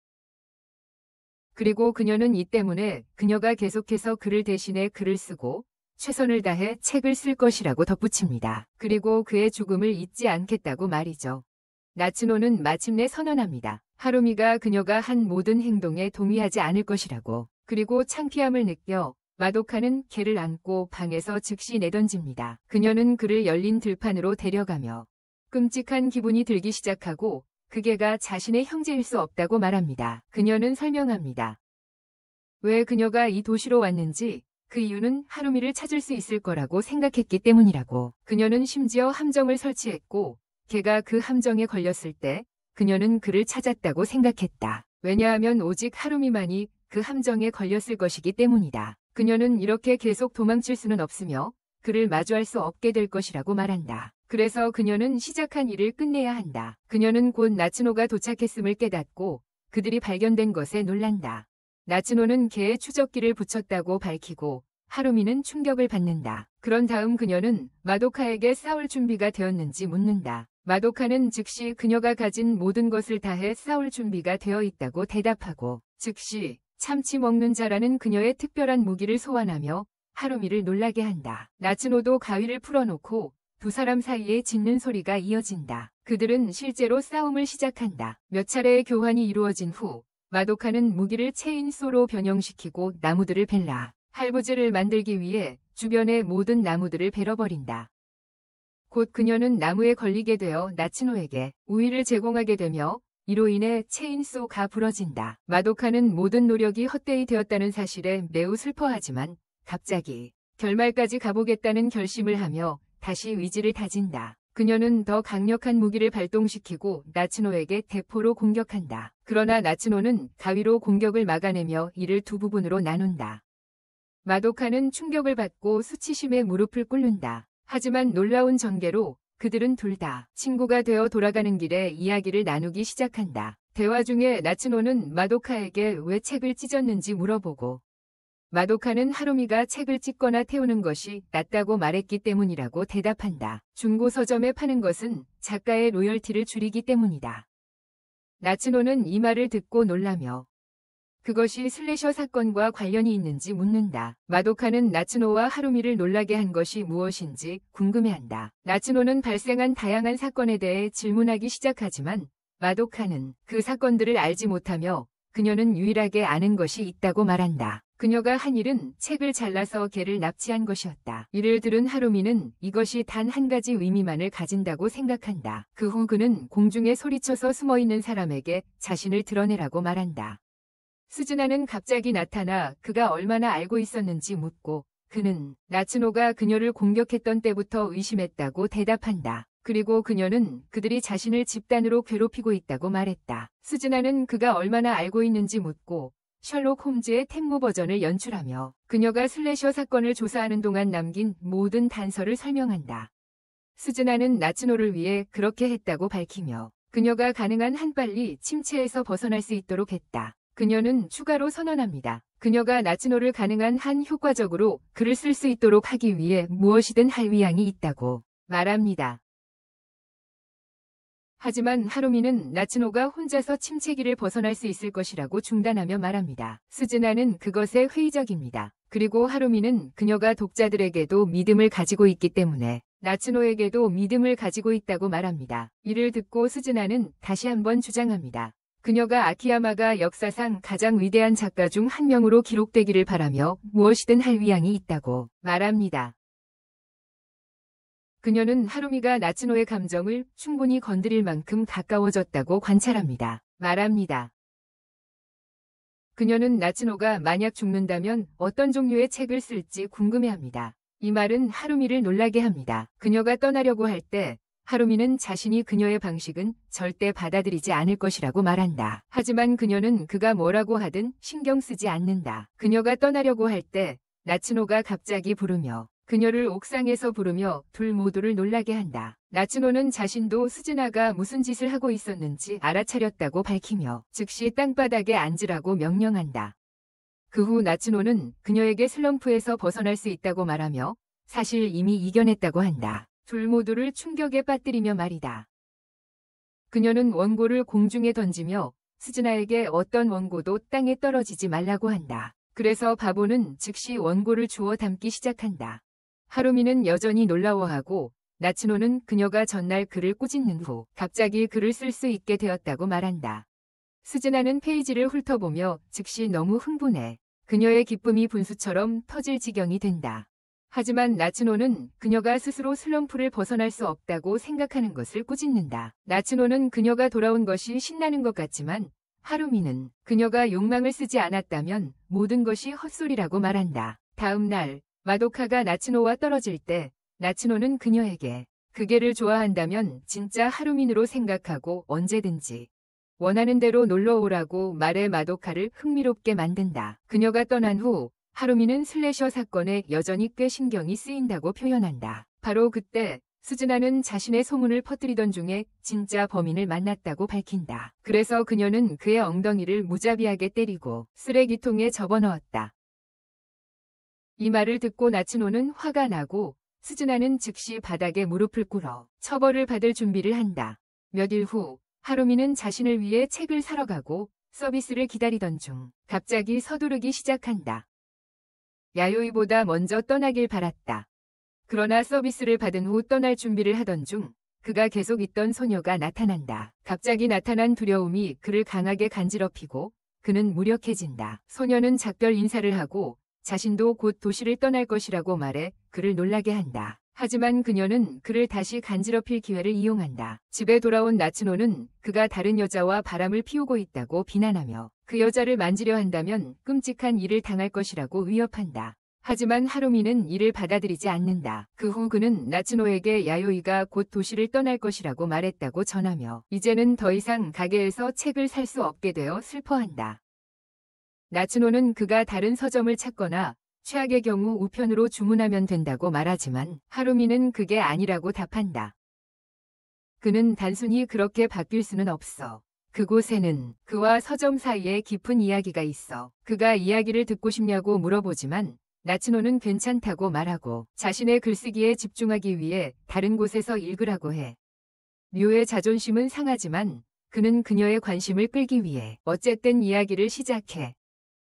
그리고 그녀는 이 때문에 그녀가 계속해서 그를 대신해 글을 쓰고 최선을 다해 책을 쓸 것이라고 덧붙입니다. 그리고 그의 죽음을 잊지 않겠다고 말이죠. 나츠노는 마침내 선언합니다. 하루미가 그녀가 한 모든 행동에 동의하지 않을 것이라고. 그리고 창피함을 느껴 마도카는 개를 안고 방에서 즉시 내던집니다. 그녀는 그를 열린 들판으로 데려가며 끔찍한 기분이 들기 시작하고 그 개가 자신의 형제일 수 없다고 말합니다. 그녀는 설명합니다. 왜 그녀가 이 도시로 왔는지 그 이유는 하루미를 찾을 수 있을 거라고 생각했기 때문이라고. 그녀는 심지어 함정을 설치했고 개가 그 함정에 걸렸을 때 그녀는 그를 찾았다고 생각했다. 왜냐하면 오직 하루미만이 그 함정에 걸렸을 것이기 때문이다. 그녀는 이렇게 계속 도망칠 수는 없으며 그를 마주할 수 없게 될 것이라고 말한다. 그래서 그녀는 시작한 일을 끝내야 한다. 그녀는 곧 나츠노가 도착했음을 깨닫고 그들이 발견된 것에 놀란다. 나츠노는 개의 추적기를 붙였다고 밝히고 하루미는 충격을 받는다. 그런 다음 그녀는 마도카에게 싸울 준비가 되었는지 묻는다. 마도카는 즉시 그녀가 가진 모든 것을 다해 싸울 준비가 되어 있다고 대답하고 즉시 참치 먹는 자라는 그녀의 특별한 무기를 소환하며 하루미를 놀라게 한다. 나츠노도 가위를 풀어놓고 두 사람 사이에 짖는 소리가 이어진다. 그들은 실제로 싸움을 시작한다. 몇 차례의 교환이 이루어진 후 마도카는 무기를 체인소로 변형시키고 나무들을 벨라 할부지를 만들기 위해 주변의 모든 나무들을 베려버린다. 곧 그녀는 나무에 걸리게 되어 나츠노에게 우위를 제공하게 되며 이로 인해 체인소가 부러진다. 마도카는 모든 노력이 헛되이 되었다는 사실에 매우 슬퍼하지만 갑자기 결말까지 가보겠다는 결심을 하며 다시 의지를 다진다. 그녀는 더 강력한 무기를 발동시키고 나츠노에게 대포로 공격한다. 그러나 나츠노는 가위로 공격을 막아내며 이를 두 부분으로 나눈다. 마도카는 충격을 받고 수치심에 무릎을 꿇는다. 하지만 놀라운 전개로 그들은 둘 다 친구가 되어 돌아가는 길에 이야기를 나누기 시작한다. 대화 중에 나츠노는 마도카에게 왜 책을 찢었는지 물어보고 마도카는 하루미가 책을 찢거나 태우는 것이 낫다고 말했기 때문이라고 대답한다. 중고 서점에 파는 것은 작가의 로열티를 줄이기 때문이다. 나츠노는 이 말을 듣고 놀라며 그것이 슬래셔 사건과 관련이 있는지 묻는다. 마도카는 나츠노와 하루미를 놀라게 한 것이 무엇인지 궁금해한다. 나츠노는 발생한 다양한 사건에 대해 질문하기 시작하지만 마도카는 그 사건들을 알지 못하며 그녀는 유일하게 아는 것이 있다고 말한다. 그녀가 한 일은 책을 잘라서 개를 납치한 것이었다. 이를 들은 하루미는 이것이 단 한 가지 의미만을 가진다고 생각한다. 그 후 그는 공중에 소리쳐서 숨어있는 사람에게 자신을 드러내라고 말한다. 스즈나는 갑자기 나타나 그가 얼마나 알고 있었는지 묻고 그는 나츠노가 그녀를 공격했던 때부터 의심했다고 대답한다. 그리고 그녀는 그들이 자신을 집단으로 괴롭히고 있다고 말했다. 스즈나는 그가 얼마나 알고 있는지 묻고 셜록 홈즈의 템모 버전을 연출하며 그녀가 슬래셔 사건을 조사하는 동안 남긴 모든 단서를 설명한다. 스즈나는 나츠노를 위해 그렇게 했다고 밝히며 그녀가 가능한 한 빨리 침체에서 벗어날 수 있도록 했다. 그녀는 추가로 선언합니다. 그녀가 나츠노를 가능한 한 효과적으로 글을 쓸 수 있도록 하기 위해 무엇이든 할 의향이 있다고 말합니다. 하지만 하루미는 나츠노가 혼자서 침체기를 벗어날 수 있을 것이라고 중단하며 말합니다. 스즈나는 그것에 회의적입니다. 그리고 하루미는 그녀가 독자들에게도 믿음을 가지고 있기 때문에 나츠노에게도 믿음을 가지고 있다고 말합니다. 이를 듣고 스즈나는 다시 한번 주장합니다. 그녀가 아키야마가 역사상 가장 위대한 작가 중 한 명으로 기록되기를 바라며 무엇이든 할 의향이 있다고 말합니다. 그녀는 하루미가 나츠노의 감정을 충분히 건드릴 만큼 가까워졌다고 관찰합니다. 말합니다. 그녀는 나츠노가 만약 죽는다면 어떤 종류의 책을 쓸지 궁금해합니다. 이 말은 하루미를 놀라게 합니다. 그녀가 떠나려고 할 때 하루미는 자신이 그녀의 방식은 절대 받아들이지 않을 것이라고 말한다. 하지만 그녀는 그가 뭐라고 하든 신경 쓰지 않는다. 그녀가 떠나려고 할 때 나츠노가 갑자기 부르며 그녀를 옥상에서 부르며 둘 모두를 놀라게 한다. 나츠노는 자신도 스즈나가 무슨 짓을 하고 있었는지 알아차렸다고 밝히며 즉시 땅바닥에 앉으라고 명령한다. 그 후 나츠노는 그녀에게 슬럼프에서 벗어날 수 있다고 말하며 사실 이미 이겨냈다고 한다. 둘 모두를 충격에 빠뜨리며 말이다. 그녀는 원고를 공중에 던지며 스즈나에게 어떤 원고도 땅에 떨어지지 말라고 한다. 그래서 바보는 즉시 원고를 주워 담기 시작한다. 하루미는 여전히 놀라워하고 나츠노는 그녀가 전날 글을 꾸짖는 후 갑자기 글을 쓸 수 있게 되었다고 말한다. 스즈나는 페이지를 훑어보며 즉시 너무 흥분해 그녀의 기쁨이 분수처럼 터질 지경이 된다. 하지만 나츠노는 그녀가 스스로 슬럼프를 벗어날 수 없다고 생각하는 것을 꾸짖는다. 나츠노는 그녀가 돌아온 것이 신나는 것 같지만 하루미는 그녀가 욕망을 쓰지 않았다면 모든 것이 헛소리라고 말한다. 다음 날 마도카가 나츠노와 떨어질 때 나츠노는 그녀에게 그게를 좋아한다면 진짜 하루민으로 생각하고 언제든지 원하는 대로 놀러오라고 말해 마도카를 흥미롭게 만든다. 그녀가 떠난 후 하루미는 슬래셔 사건에 여전히 꽤 신경이 쓰인다고 표현한다. 바로 그때 스즈나는 자신의 소문을 퍼뜨리던 중에 진짜 범인을 만났다고 밝힌다. 그래서 그녀는 그의 엉덩이를 무자비하게 때리고 쓰레기통에 접어넣었다. 이 말을 듣고 나츠노는 화가 나고 스즈나는 즉시 바닥에 무릎을 꿇어 처벌을 받을 준비를 한다. 몇 일 후 하루미는 자신을 위해 책을 사러 가고 서비스를 기다리던 중 갑자기 서두르기 시작한다. 야요이보다 먼저 떠나길 바랐다. 그러나 서비스를 받은 후 떠날 준비를 하던 중 그가 계속 있던 소녀가 나타난다. 갑자기 나타난 두려움이 그를 강하게 간지럽히고 그는 무력해진다. 소녀는 작별 인사를 하고 자신도 곧 도시를 떠날 것이라고 말해 그를 놀라게 한다. 하지만 그녀는 그를 다시 간지럽힐 기회를 이용한다. 집에 돌아온 나츠노는 그가 다른 여자와 바람을 피우고 있다고 비난하며 그 여자를 만지려 한다면 끔찍한 일을 당할 것이라고 위협한다. 하지만 하루미는 이를 받아들이지 않는다. 그 후 그는 나츠노에게 야요이가 곧 도시를 떠날 것이라고 말했다고 전하며 이제는 더 이상 가게에서 책을 살 수 없게 되어 슬퍼한다. 나츠노는 그가 다른 서점을 찾거나 최악의 경우 우편으로 주문하면 된다고 말하지만 하루미는 그게 아니라고 답한다. 그는 단순히 그렇게 바뀔 수는 없어. 그곳에는 그와 서점 사이에 깊은 이야기가 있어. 그가 이야기를 듣고 싶냐고 물어보지만 나츠노는 괜찮다고 말하고 자신의 글쓰기에 집중하기 위해 다른 곳에서 읽으라고 해. 류의 자존심은 상하지만 그는 그녀의 관심을 끌기 위해 어쨌든 이야기를 시작해.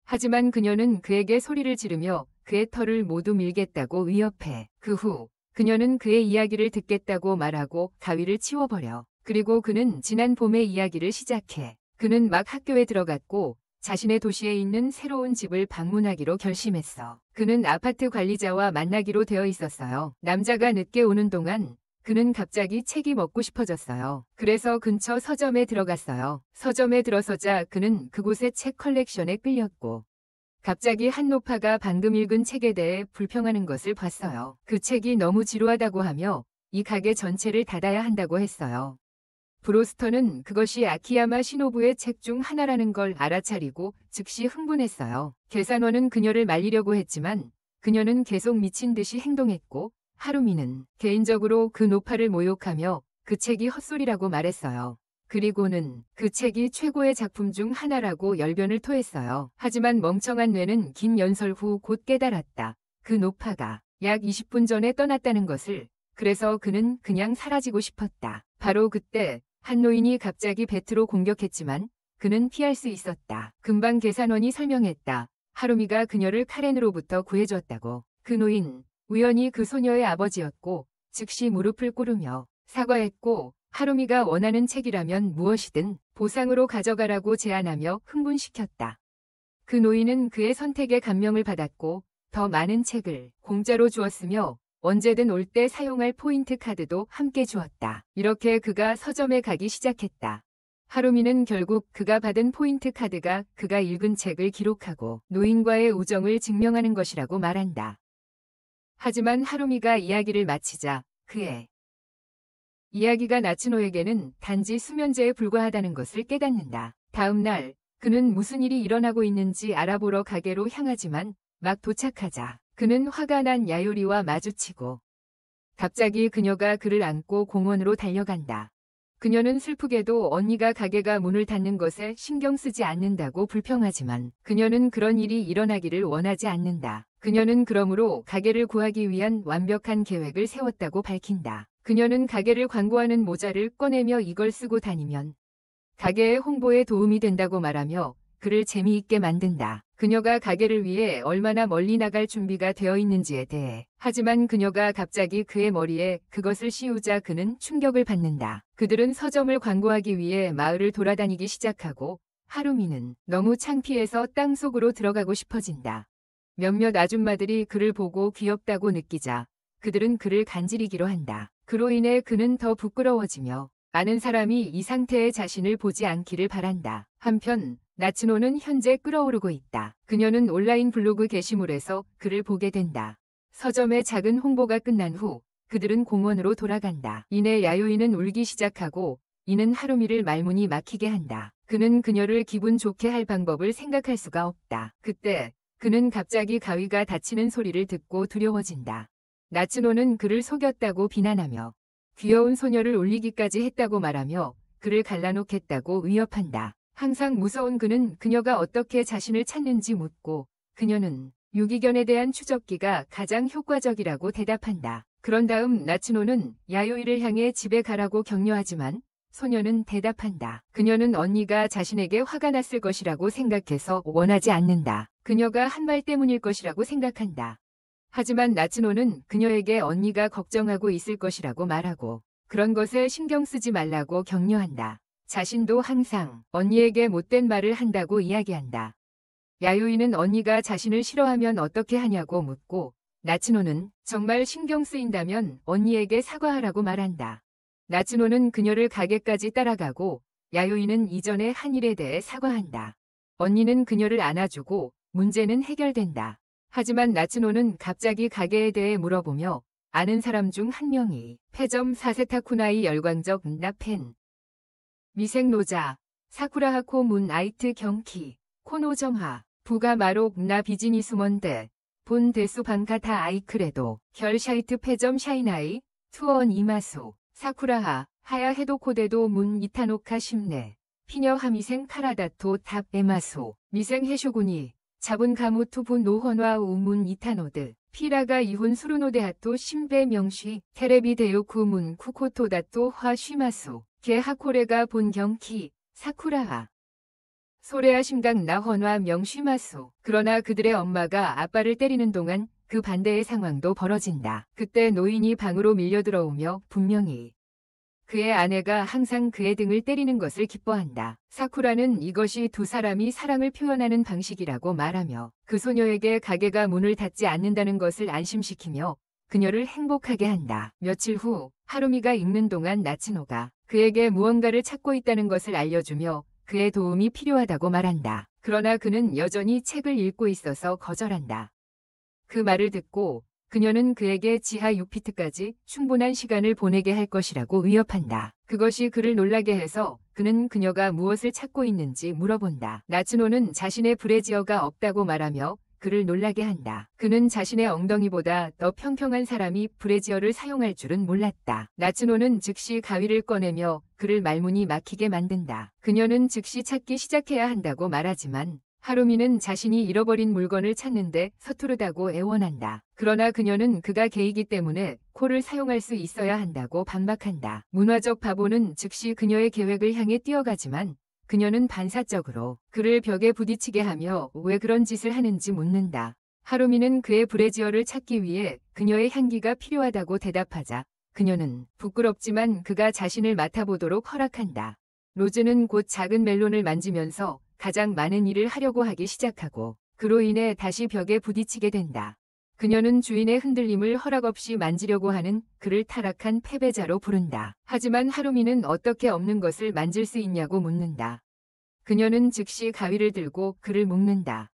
하지만 그녀는 그에게 소리를 지르며 그의 털을 모두 밀겠다고 위협해. 그 후 그녀는 그의 이야기를 듣겠다고 말하고 가위를 치워버려. 그리고 그는 지난 봄의 이야기를 시작해. 그는 막 학교에 들어갔고 자신의 도시에 있는 새로운 집을 방문하기로 결심했어. 그는 아파트 관리자와 만나기로 되어 있었어요. 남자가 늦게 오는 동안 그는 갑자기 책이 먹고 싶어졌어요. 그래서 근처 서점에 들어갔어요. 서점에 들어서자 그는 그곳의 책 컬렉션에 끌렸고 갑자기 한 노파가 방금 읽은 책에 대해 불평하는 것을 봤어요. 그 책이 너무 지루하다고 하며 이 가게 전체를 닫아야 한다고 했어요. 브로스터는 그것이 아키야마 시노부의 책 중 하나라는 걸 알아차리고 즉시 흥분했어요. 계산원은 그녀를 말리려고 했지만 그녀는 계속 미친 듯이 행동했고 하루미는 개인적으로 그 노파를 모욕하며 그 책이 헛소리라고 말했어요. 그리고는 그 책이 최고의 작품 중 하나라고 열변을 토했어요. 하지만 멍청한 뇌는 긴 연설 후 곧 깨달았다. 그 노파가 약 20분 전에 떠났다는 것을. 그래서 그는 그냥 사라지고 싶었다. 바로 그때 한 노인이 갑자기 배트로 공격했지만 그는 피할 수 있었다. 금방 계산원이 설명했다. 하루미가 그녀를 카렌으로부터 구해줬다고. 그 노인, 우연히 그 소녀의 아버지였고 즉시 무릎을 꿇으며 사과했고 하루미가 원하는 책이라면 무엇이든 보상으로 가져가라고 제안하며 흥분시켰다. 그 노인은 그의 선택에 감명을 받았고 더 많은 책을 공짜로 주었으며 언제든 올 때 사용할 포인트 카드도 함께 주었다. 이렇게 그가 서점에 가기 시작했다. 하루미는 결국 그가 받은 포인트 카드가 그가 읽은 책을 기록하고 노인과의 우정을 증명하는 것이라고 말한다. 하지만 하루미가 이야기를 마치자 그의 이야기가 나츠노에게는 단지 수면제에 불과하다는 것을 깨닫는다. 다음 날 그는 무슨 일이 일어나고 있는지 알아보러 가게로 향하지만 막 도착하자 그는 화가 난 야요리와 마주치고 갑자기 그녀가 그를 안고 공원으로 달려간다. 그녀는 슬프게도 언니가 가게가 문을 닫는 것에 신경 쓰지 않는다고 불평하지만 그녀는 그런 일이 일어나기를 원하지 않는다. 그녀는 그러므로 가게를 구하기 위한 완벽한 계획을 세웠다고 밝힌다. 그녀는 가게를 광고하는 모자를 꺼내며 이걸 쓰고 다니면 가게의 홍보에 도움이 된다고 말하며 그를 재미있게 만든다. 그녀가 가게를 위해 얼마나 멀리 나갈 준비가 되어 있는지에 대해. 하지만 그녀가 갑자기 그의 머리에 그것을 씌우자 그는 충격을 받는다. 그들은 서점을 광고하기 위해 마을을 돌아다니기 시작하고 하루미는 너무 창피해서 땅속으로 들어가고 싶어진다. 몇몇 아줌마들이 그를 보고 귀엽다고 느끼자 그들은 그를 간지리기로 한다. 그로 인해 그는 더 부끄러워지며 많은 사람이 이 상태의 자신을 보지 않기를 바란다. 한편 나츠노는 현재 끓어오르고 있다. 그녀는 온라인 블로그 게시물에서 그를 보게 된다. 서점의 작은 홍보가 끝난 후 그들은 공원으로 돌아간다. 이내 야요이는 울기 시작하고 이는 하루미를 말문이 막히게 한다. 그는 그녀를 기분 좋게 할 방법을 생각할 수가 없다. 그때 그는 갑자기 가위가 다치는 소리를 듣고 두려워진다. 나츠노는 그를 속였다고 비난하며 귀여운 소녀를 울리기까지 했다고 말하며 그를 갈라놓겠다고 위협한다. 항상 무서운 그는 그녀가 어떻게 자신을 찾는지 묻고 그녀는 유기견에 대한 추적기가 가장 효과적이라고 대답한다. 그런 다음 나츠노는 야요이를 향해 집에 가라고 격려하지만 소녀는 대답한다. 그녀는 언니가 자신에게 화가 났을 것이라고 생각해서 원하지 않는다. 그녀가 한 말 때문일 것이라고 생각한다. 하지만 나츠노는 그녀에게 언니가 걱정하고 있을 것이라고 말하고 그런 것에 신경 쓰지 말라고 격려한다. 자신도 항상 언니에게 못된 말을 한다고 이야기한다. 야요이는 언니가 자신을 싫어하면 어떻게 하냐고 묻고 나츠노는 정말 신경 쓰인다면 언니에게 사과하라고 말한다. 나츠노는 그녀를 가게까지 따라가고 야요이는 이전에 한 일에 대해 사과한다. 언니는 그녀를 안아주고 문제는 해결된다. 하지만 나츠노는 갑자기 가게에 대해 물어보며 아는 사람 중 한 명이 폐점 사세타쿠나이 열광적 나펜 미생노자 사쿠라하코 문 아이트 경키 코노점하 부가마록 나 비즈니스먼데 본 대수 방카타 아이크레도 결샤이트 폐점 샤이나이 투원 이마수 사쿠라하 하야 헤도코데도 문 이타노카 심네 피녀 하미생 카라다토 탑 에마소 미생 해쇼군이 자분 가무투부 노헌화 우문 이타노드 피라가 이훈 수루노데하토 신배 명쉬 테레비 대요쿠 문 쿠코토다토 화 쉬마수 게 하코레가 본 경키 사쿠라하 소레아 심각 나헌화 명쉬마수 그러나 그들의 엄마가 아빠를 때리는 동안 그 반대의 상황도 벌어진다. 그때 노인이 방으로 밀려들어오며 분명히 그의 아내가 항상 그의 등을 때리는 것을 기뻐한다. 사쿠라는 이것이 두 사람이 사랑을 표현하는 방식이라고 말하며 그 소녀에게 가게가 문을 닫지 않는다는 것을 안심시키며 그녀를 행복하게 한다. 며칠 후 하루미가 읽는 동안 나츠노가 그에게 무언가를 찾고 있다는 것을 알려주며 그의 도움이 필요하다고 말한다. 그러나 그는 여전히 책을 읽고 있어서 거절한다. 그 말을 듣고 그녀는 그에게 지하 6피트까지 충분한 시간을 보내게 할 것이라고 위협한다. 그것이 그를 놀라게 해서 그는 그녀가 무엇을 찾고 있는지 물어본다. 나츠노는 자신의 브래지어가 없다고 말하며 그를 놀라게 한다. 그는 자신의 엉덩이보다 더 평평한 사람이 브래지어를 사용할 줄은 몰랐다. 나츠노는 즉시 가위를 꺼내며 그를 말문이 막히게 만든다. 그녀는 즉시 찾기 시작해야 한다고 말하지만 하루미는 자신이 잃어버린 물건을 찾는데 서투르다고 애원한다. 그러나 그녀는 그가 게이기 때문에 코를 사용할 수 있어야 한다고 반박한다. 문화적 바보는 즉시 그녀의 계획을 향해 뛰어가지만 그녀는 반사적으로 그를 벽에 부딪히게 하며 왜 그런 짓을 하는지 묻는다. 하루미는 그의 브래지어를 찾기 위해 그녀의 향기가 필요하다고 대답하자 그녀는 부끄럽지만 그가 자신을 맡아보도록 허락한다. 로즈는 곧 작은 멜론을 만지면서 가장 많은 일을 하려고 하기 시작하고 그로 인해 다시 벽에 부딪히게 된다. 그녀는 주인의 흔들림을 허락 없이 만지려고 하는 그를 타락한 패배자로 부른다. 하지만 하루미는 어떻게 없는 것을 만질 수 있냐고 묻는다. 그녀는 즉시 가위를 들고 그를 묶는다.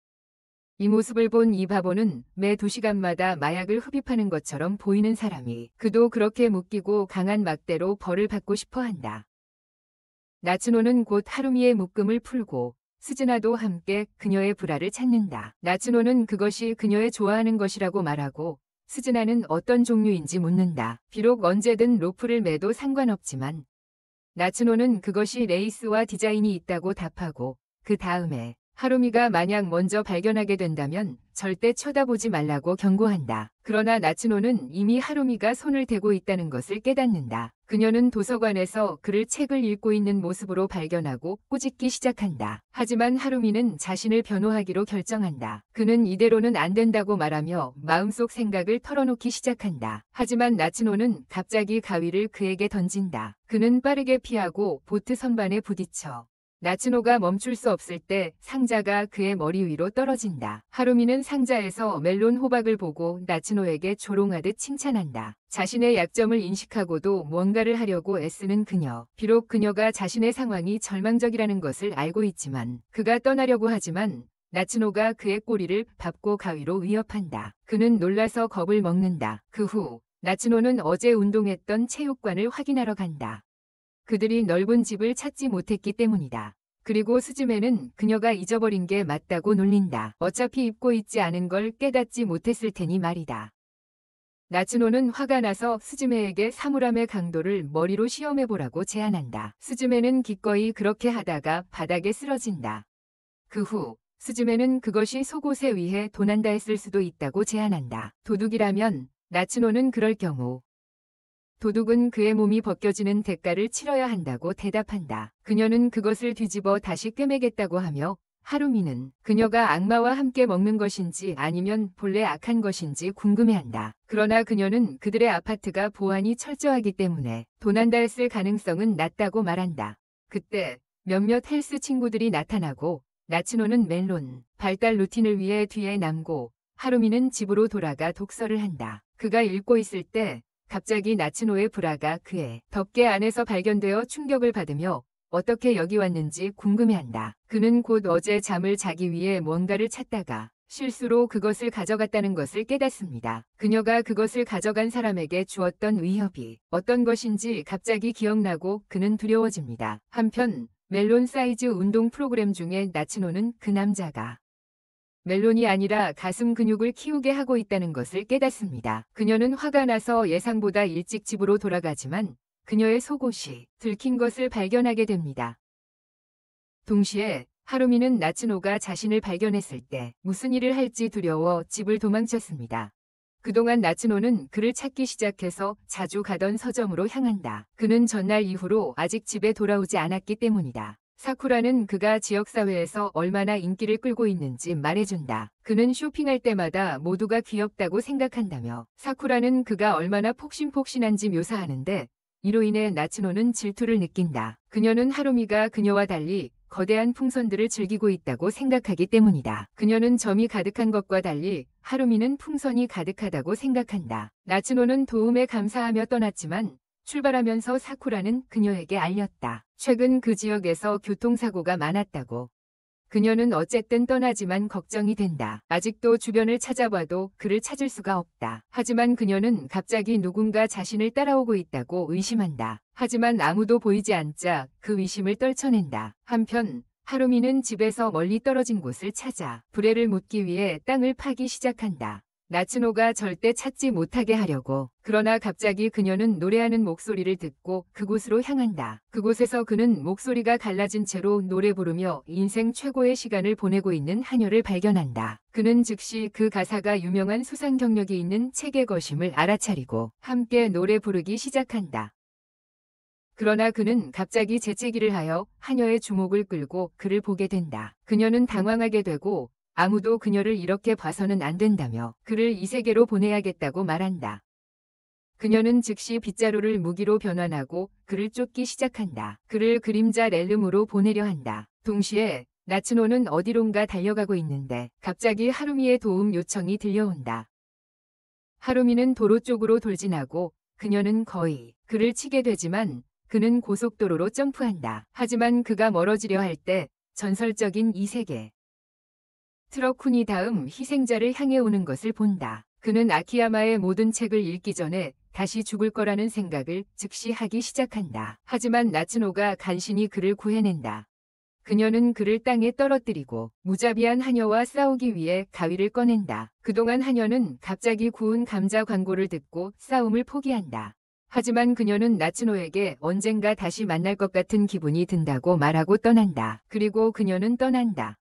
이 모습을 본 이 바보는 매 2시간마다 마약을 흡입하는 것처럼 보이는 사람이 그도 그렇게 묶이고 강한 막대로 벌을 받고 싶어 한다. 나츠노는 곧 하루미의 묶음을 풀고 스즈나도 함께 그녀의 불화를 찾는다. 나츠노는 그것이 그녀의 좋아하는 것이라고 말하고 스즈나는 어떤 종류인지 묻는다. 비록 언제든 로프를 매도 상관없지만 나츠노는 그것이 레이스와 디자인이 있다고 답하고 그 다음에 하루미가 만약 먼저 발견하게 된다면 절대 쳐다보지 말라고 경고한다. 그러나 나츠노는 이미 하루미가 손을 대고 있다는 것을 깨닫는다. 그녀는 도서관에서 그를 책을 읽고 있는 모습으로 발견하고 꾸짖기 시작한다. 하지만 하루미는 자신을 변호하기로 결정한다. 그는 이대로는 안 된다고 말하며 마음속 생각을 털어놓기 시작한다. 하지만 나츠노는 갑자기 가위를 그에게 던진다. 그는 빠르게 피하고 보트 선반에 부딪혀 나츠노가 멈출 수 없을 때 상자가 그의 머리 위로 떨어진다. 하루미는 상자에서 멜론 호박을 보고 나츠노에게 조롱하듯 칭찬한다. 자신의 약점을 인식하고도 뭔가를 하려고 애쓰는 그녀. 비록 그녀가 자신의 상황이 절망적이라는 것을 알고 있지만 그가 떠나려고 하지만 나츠노가 그의 꼬리를 밟고 가위로 위협한다. 그는 놀라서 겁을 먹는다. 그 후 나츠노는 어제 운동했던 체육관을 확인하러 간다. 그들이 넓은 집을 찾지 못했기 때문이다. 그리고 스즈메는 그녀가 잊어버린 게 맞다고 놀린다. 어차피 입고 있지 않은 걸 깨닫지 못했을 테니 말이다. 나츠노는 화가 나서 스즈메에게 사물함의 강도를 머리로 시험해보라고 제안한다. 스즈메는 기꺼이 그렇게 하다가 바닥에 쓰러진다. 그 후 스즈메는 그것이 속옷에 의해 도난다 했을 수도 있다고 제안한다. 도둑이라면 나츠노는 그럴 경우 도둑은 그의 몸이 벗겨지는 대가를 치러야 한다고 대답한다. 그녀는 그것을 뒤집어 다시 꿰매겠다고 하며 하루미는 그녀가 악마와 함께 먹는 것인지 아니면 본래 악한 것인지 궁금해한다. 그러나 그녀는 그들의 아파트가 보안이 철저하기 때문에 도난다 했을 가능성은 낮다고 말한다. 그때 몇몇 헬스 친구들이 나타나고 나츠노는 멜론 발달 루틴을 위해 뒤에 남고 하루미는 집으로 돌아가 독서를 한다. 그가 읽고 있을 때 갑자기 나츠노의 불화가 그의 덮개 안에서 발견되어 충격을 받으며 어떻게 여기 왔는지 궁금해한다. 그는 곧 어제 잠을 자기 위해 뭔가를 찾다가 실수로 그것을 가져갔다는 것을 깨닫습니다. 그녀가 그것을 가져간 사람에게 주었던 위협이 어떤 것인지 갑자기 기억나고 그는 두려워집니다. 한편 멜론 사이즈 운동 프로그램 중에 나츠노는 그 남자가 멜론이 아니라 가슴 근육을 키우게 하고 있다는 것을 깨닫습니다. 그녀는 화가 나서 예상보다 일찍 집으로 돌아가지만 그녀의 속옷이 들킨 것을 발견하게 됩니다. 동시에 하루미는 나츠노가 자신을 발견했을 때 무슨 일을 할지 두려워 집을 도망쳤습니다. 그동안 나츠노는 그를 찾기 시작해서 자주 가던 서점으로 향한다. 그는 전날 이후로 아직 집에 돌아오지 않았기 때문이다. 사쿠라는 그가 지역사회에서 얼마나 인기를 끌고 있는지 말해준다. 그는 쇼핑할 때마다 모두가 귀엽다고 생각한다며 사쿠라는 그가 얼마나 폭신폭신한지 묘사하는데 이로 인해 나츠노는 질투를 느낀다. 그녀는 하루미가 그녀와 달리 거대한 풍선들을 즐기고 있다고 생각하기 때문이다. 그녀는 점이 가득한 것과 달리 하루미는 풍선이 가득하다고 생각한다. 나츠노는 도움에 감사하며 떠났지만 출발하면서 사쿠라는 그녀에게 알렸다. 최근 그 지역에서 교통사고가 많았다고. 그녀는 어쨌든 떠나지만 걱정이 된다. 아직도 주변을 찾아봐도 그를 찾을 수가 없다. 하지만 그녀는 갑자기 누군가 자신을 따라오고 있다고 의심한다. 하지만 아무도 보이지 않자 그 의심을 떨쳐낸다. 한편 하루미는 집에서 멀리 떨어진 곳을 찾아 불에를 묻기 위해 땅을 파기 시작한다. 나츠노가 절대 찾지 못하게 하려고. 그러나 갑자기 그녀는 노래하는 목소리를 듣고 그곳으로 향한다. 그곳에서 그는 목소리가 갈라진 채로 노래 부르며 인생 최고의 시간을 보내고 있는 하녀를 발견한다. 그는 즉시 그 가사가 유명한 수상 경력이 있는 책의 것임을 알아차리고 함께 노래 부르기 시작한다. 그러나 그는 갑자기 재채기를 하여 하녀의 주목을 끌고 그를 보게 된다. 그녀는 당황하게 되고 아무도 그녀를 이렇게 봐서는 안 된다며 그를 이 세계로 보내야겠다고 말한다. 그녀는 즉시 빗자루를 무기로 변환하고 그를 쫓기 시작한다. 그를 그림자 렐름으로 보내려 한다. 동시에 나츠노는 어디론가 달려가고 있는데 갑자기 하루미의 도움 요청이 들려온다. 하루미는 도로 쪽으로 돌진하고 그녀는 거의 그를 치게 되지만 그는 고속도로로 점프한다. 하지만 그가 멀어지려 할 때 전설적인 이 세계 트러쿤이 다음 희생자를 향해 오는 것을 본다. 그는 아키야마의 모든 책을 읽기 전에 다시 죽을 거라는 생각을 즉시 하기 시작한다. 하지만 나츠노가 간신히 그를 구해낸다. 그녀는 그를 땅에 떨어뜨리고 무자비한 하녀와 싸우기 위해 가위를 꺼낸다. 그동안 하녀는 갑자기 구운 감자 광고를 듣고 싸움을 포기한다. 하지만 그녀는 나츠노에게 언젠가 다시 만날 것 같은 기분이 든다고 말하고 떠난다. 그리고 그녀는 떠난다.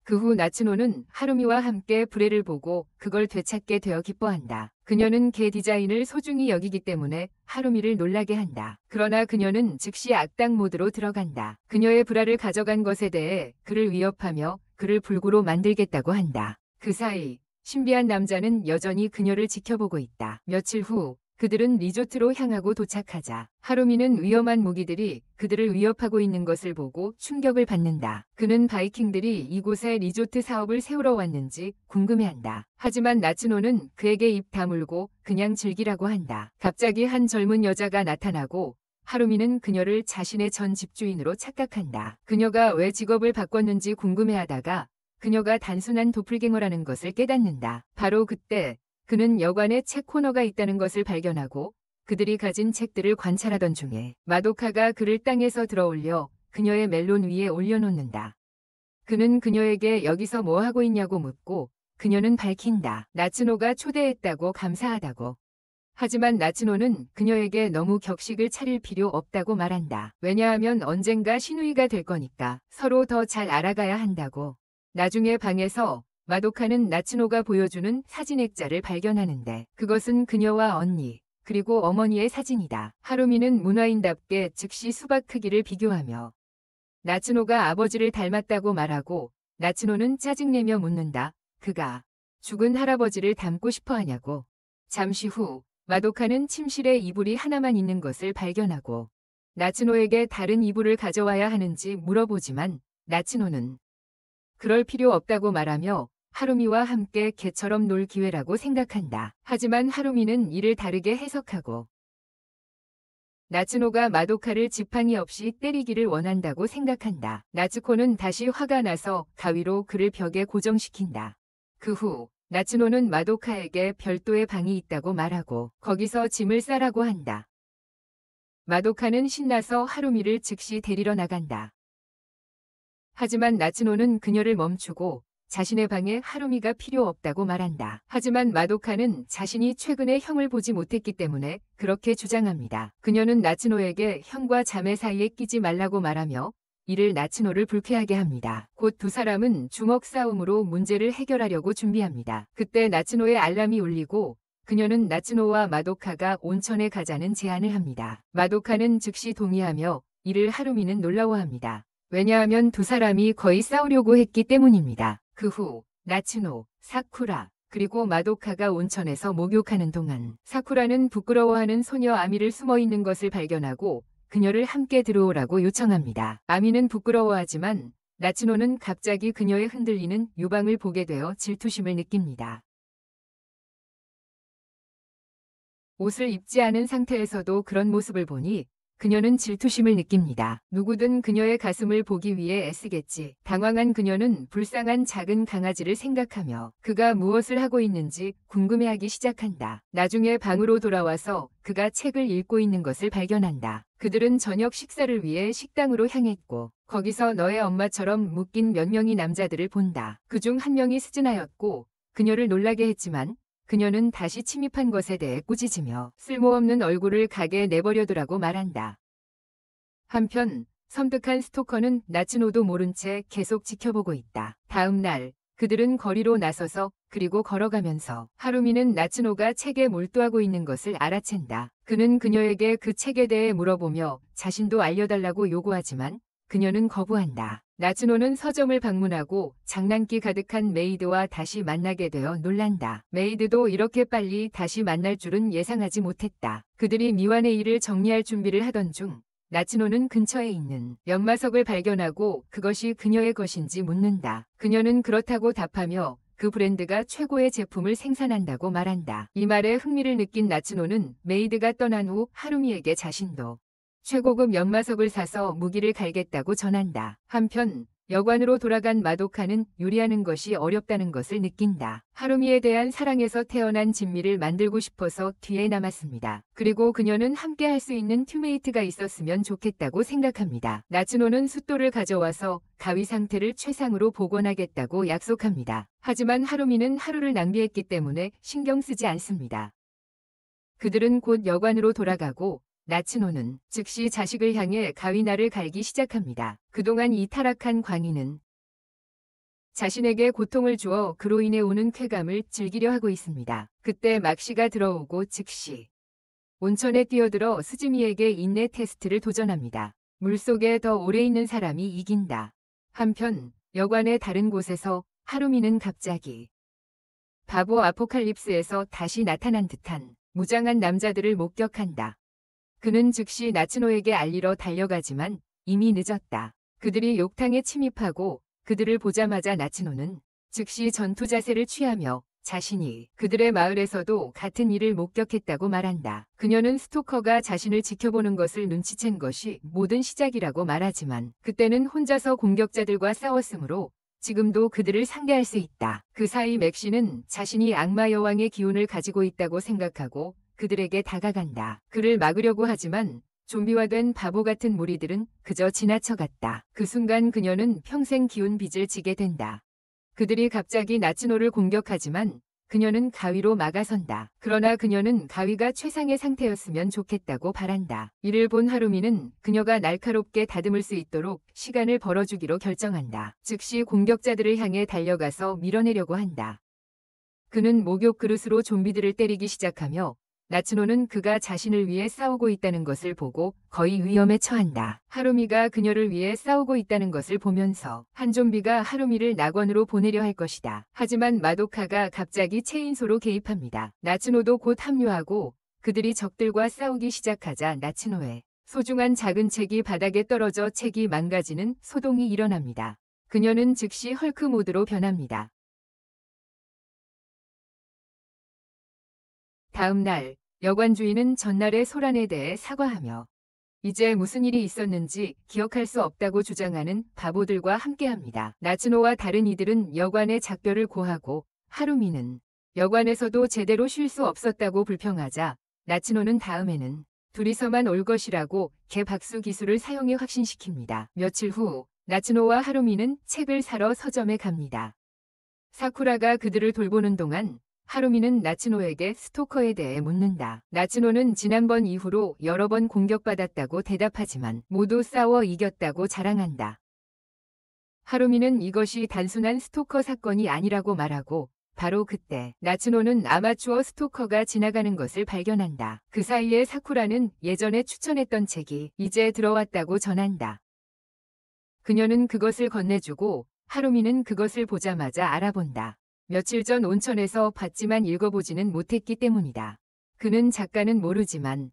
그 후 나츠노는 하루미와 함께 브레를 보고 그걸 되찾게 되어 기뻐한다. 그녀는 개 디자인을 소중히 여기기 때문에 하루미를 놀라게 한다. 그러나 그녀는 즉시 악당 모드로 들어간다. 그녀의 브라를 가져간 것에 대해 그를 위협하며 그를 불구로 만들겠다고 한다. 그 사이 신비한 남자는 여전히 그녀를 지켜보고 있다. 며칠 후 그들은 리조트로 향하고 도착하자 하루미는 위험한 무기들이 그들을 위협하고 있는 것을 보고 충격을 받는다. 그는 바이킹들이 이곳에 리조트 사업을 세우러 왔는지 궁금해한다. 하지만 나츠노는 그에게 입 다물고 그냥 즐기라고 한다. 갑자기 한 젊은 여자가 나타나고 하루미는 그녀를 자신의 전 집주인으로 착각한다. 그녀가 왜 직업을 바꿨는지 궁금해하다가 그녀가 단순한 도플갱어라는 것을 깨닫는다. 바로 그때 그는 여관에 책 코너가 있다는 것을 발견하고 그들이 가진 책들을 관찰하던 중에 마도카가 그를 땅에서 들어올려 그녀의 멜론 위에 올려놓는다. 그는 그녀에게 여기서 뭐 하고 있냐고 묻고 그녀는 밝힌다. 나츠노가 초대했다고 감사하다고. 하지만 나츠노는 그녀에게 너무 격식을 차릴 필요 없다고 말한다. 왜냐하면 언젠가 시누이가 될 거니까 서로 더 잘 알아가야 한다고. 나중에 방에서 마도카는 나츠노가 보여주는 사진 액자를 발견하는데 그것은 그녀와 언니 그리고 어머니의 사진이다. 하루미는 문화인답게 즉시 수박 크기를 비교하며 나츠노가 아버지를 닮았다고 말하고 나츠노는 짜증내며 묻는다. 그가 죽은 할아버지를 닮고 싶어 하냐고. 잠시 후 마도카는 침실에 이불이 하나만 있는 것을 발견하고 나츠노에게 다른 이불을 가져와야 하는지 물어보지만 나츠노는 그럴 필요 없다고 말하며 하루미와 함께 개처럼 놀 기회라고 생각한다. 하지만 하루미는 이를 다르게 해석하고 나츠노가 마도카를 지팡이 없이 때리기를 원한다고 생각한다. 나츠코는 다시 화가 나서 가위로 그를 벽에 고정시킨다. 그 후 나츠노는 마도카에게 별도의 방이 있다고 말하고 거기서 짐을 싸라고 한다. 마도카는 신나서 하루미를 즉시 데리러 나간다. 하지만 나츠노는 그녀를 멈추고 자신의 방에 하루미가 필요 없다고 말한다. 하지만 마도카는 자신이 최근에 형을 보지 못했기 때문에 그렇게 주장합니다. 그녀는 나츠노에게 형과 자매 사이에 끼지 말라고 말하며 이를 나츠노를 불쾌하게 합니다. 곧 두 사람은 주먹 싸움으로 문제를 해결하려고 준비합니다. 그때 나츠노의 알람이 울리고 그녀는 나츠노와 마도카가 온천에 가자는 제안을 합니다. 마도카는 즉시 동의하며 이를 하루미는 놀라워합니다. 왜냐하면 두 사람이 거의 싸우려고 했기 때문입니다. 그 후 나츠노, 사쿠라, 그리고 마도카가 온천에서 목욕하는 동안 사쿠라는 부끄러워하는 소녀 아미를 숨어있는 것을 발견하고 그녀를 함께 들어오라고 요청합니다. 아미는 부끄러워하지만 나츠노는 갑자기 그녀의 흔들리는 유방을 보게 되어 질투심을 느낍니다. 옷을 입지 않은 상태에서도 그런 모습을 보니 그녀는 질투심을 느낍니다. 누구든 그녀의 가슴을 보기 위해 애쓰겠지. 당황한 그녀는 불쌍한 작은 강아지를 생각하며 그가 무엇을 하고 있는지 궁금해하기 시작한다. 나중에 방으로 돌아와서 그가 책을 읽고 있는 것을 발견한다. 그들은 저녁 식사를 위해 식당으로 향했고 거기서 너의 엄마처럼 묶인 몇 명의 남자들을 본다. 그중 한 명이 스즈나였고 그녀를 놀라게 했지만 그녀는 다시 침입한 것에 대해 꾸짖으며 쓸모없는 얼굴을 가게에 내버려두라고 말한다. 한편 섬뜩한 스토커는 나츠노도 모른 채 계속 지켜보고 있다. 다음 날 그들은 거리로 나서서 그리고 걸어가면서 하루미는 나츠노가 책에 몰두하고 있는 것을 알아챈다. 그는 그녀에게 그 책에 대해 물어보며 자신도 알려달라고 요구하지만 그녀는 거부한다. 나츠노는 서점을 방문하고 장난기 가득한 메이드와 다시 만나게 되어 놀란다. 메이드도 이렇게 빨리 다시 만날 줄은 예상하지 못했다. 그들이 미완의 일을 정리할 준비를 하던 중 나츠노는 근처에 있는 연마석을 발견하고 그것이 그녀의 것인지 묻는다. 그녀는 그렇다고 답하며 그 브랜드가 최고의 제품을 생산한다고 말한다. 이 말에 흥미를 느낀 나츠노는 메이드가 떠난 후 하루미에게 자신도 최고급 연마석을 사서 무기를 갈겠다고 전한다. 한편 여관으로 돌아간 마도카는 요리하는 것이 어렵다는 것을 느낀다. 하루미에 대한 사랑에서 태어난 진미를 만들고 싶어서 뒤에 남았습니다. 그리고 그녀는 함께 할 수 있는 튜메이트가 있었으면 좋겠다고 생각합니다. 나츠노는 숫돌을 가져와서 가위 상태를 최상으로 복원하겠다고 약속합니다. 하지만 하루미는 하루를 낭비했기 때문에 신경 쓰지 않습니다. 그들은 곧 여관으로 돌아가고 나츠노는 즉시 자식을 향해 가위날을 갈기 시작합니다. 그동안 이 타락한 광희는 자신에게 고통을 주어 그로 인해 오는 쾌감을 즐기려 하고 있습니다. 그때 막시가 들어오고 즉시 온천에 뛰어들어 스즈미에게 인내 테스트를 도전합니다. 물속에 더 오래 있는 사람이 이긴다. 한편 여관의 다른 곳에서 하루미는 갑자기 바보 아포칼립스에서 다시 나타난 듯한 무장한 남자들을 목격한다. 그는 즉시 나츠노에게 알리러 달려가지만 이미 늦었다. 그들이 욕탕에 침입하고 그들을 보자마자 나츠노는 즉시 전투 자세를 취하며 자신이 그들의 마을에서도 같은 일을 목격했다고 말한다. 그녀는 스토커가 자신을 지켜보는 것을 눈치챈 것이 모든 시작이라고 말하지만 그때는 혼자서 공격자들과 싸웠으므로 지금도 그들을 상대할 수 있다. 그 사이 맥시는 자신이 악마 여왕의 기운을 가지고 있다고 생각하고 그들에게 다가간다. 그를 막으려고 하지만 좀비화된 바보 같은 무리들은 그저 지나쳐갔다. 그 순간 그녀는 평생 기운 빚을 지게 된다. 그들이 갑자기 나츠노를 공격하지만 그녀는 가위로 막아선다. 그러나 그녀는 가위가 최상의 상태였으면 좋겠다고 바란다. 이를 본 하루미는 그녀가 날카롭게 다듬을 수 있도록 시간을 벌어주기로 결정한다. 즉시 공격자들을 향해 달려가서 밀어내려고 한다. 그는 목욕 그릇으로 좀비들을 때리기 시작하며 나츠노는 그가 자신을 위해 싸우고 있다는 것을 보고 거의 위험에 처한다. 하루미가 그녀를 위해 싸우고 있다는 것을 보면서 한 좀비가 하루미를 낙원으로 보내려 할 것이다. 하지만 마도카가 갑자기 체인소로 개입합니다. 나츠노도 곧 합류하고 그들이 적들과 싸우기 시작하자 나츠노의 소중한 작은 책이 바닥에 떨어져 책이 망가지는 소동이 일어납니다. 그녀는 즉시 헐크 모드로 변합니다. 다음 날 여관 주인은 전날의 소란에 대해 사과하며 이제 무슨 일이 있었는지 기억할 수 없다고 주장하는 바보들과 함께합니다. 나츠노와 다른 이들은 여관의 작별을 고하고 하루미는 여관에서도 제대로 쉴 수 없었다고 불평하자 나츠노는 다음에는 둘이서만 올 것이라고 개박수 기술을 사용해 확신시킵니다. 며칠 후 나츠노와 하루미는 책을 사러 서점에 갑니다. 사쿠라가 그들을 돌보는 동안 하루미는 나츠노에게 스토커에 대해 묻는다. 나츠노는 지난번 이후로 여러 번 공격받았다고 대답하지만 모두 싸워 이겼다고 자랑한다. 하루미는 이것이 단순한 스토커 사건이 아니라고 말하고 바로 그때 나츠노는 아마추어 스토커가 지나가는 것을 발견한다. 그 사이에 사쿠라는 예전에 추천했던 책이 이제 들어왔다고 전한다. 그녀는 그것을 건네주고 하루미는 그것을 보자마자 알아본다. 며칠 전 온천에서 봤지만 읽어보지는 못했기 때문이다. 그는 작가는 모르지만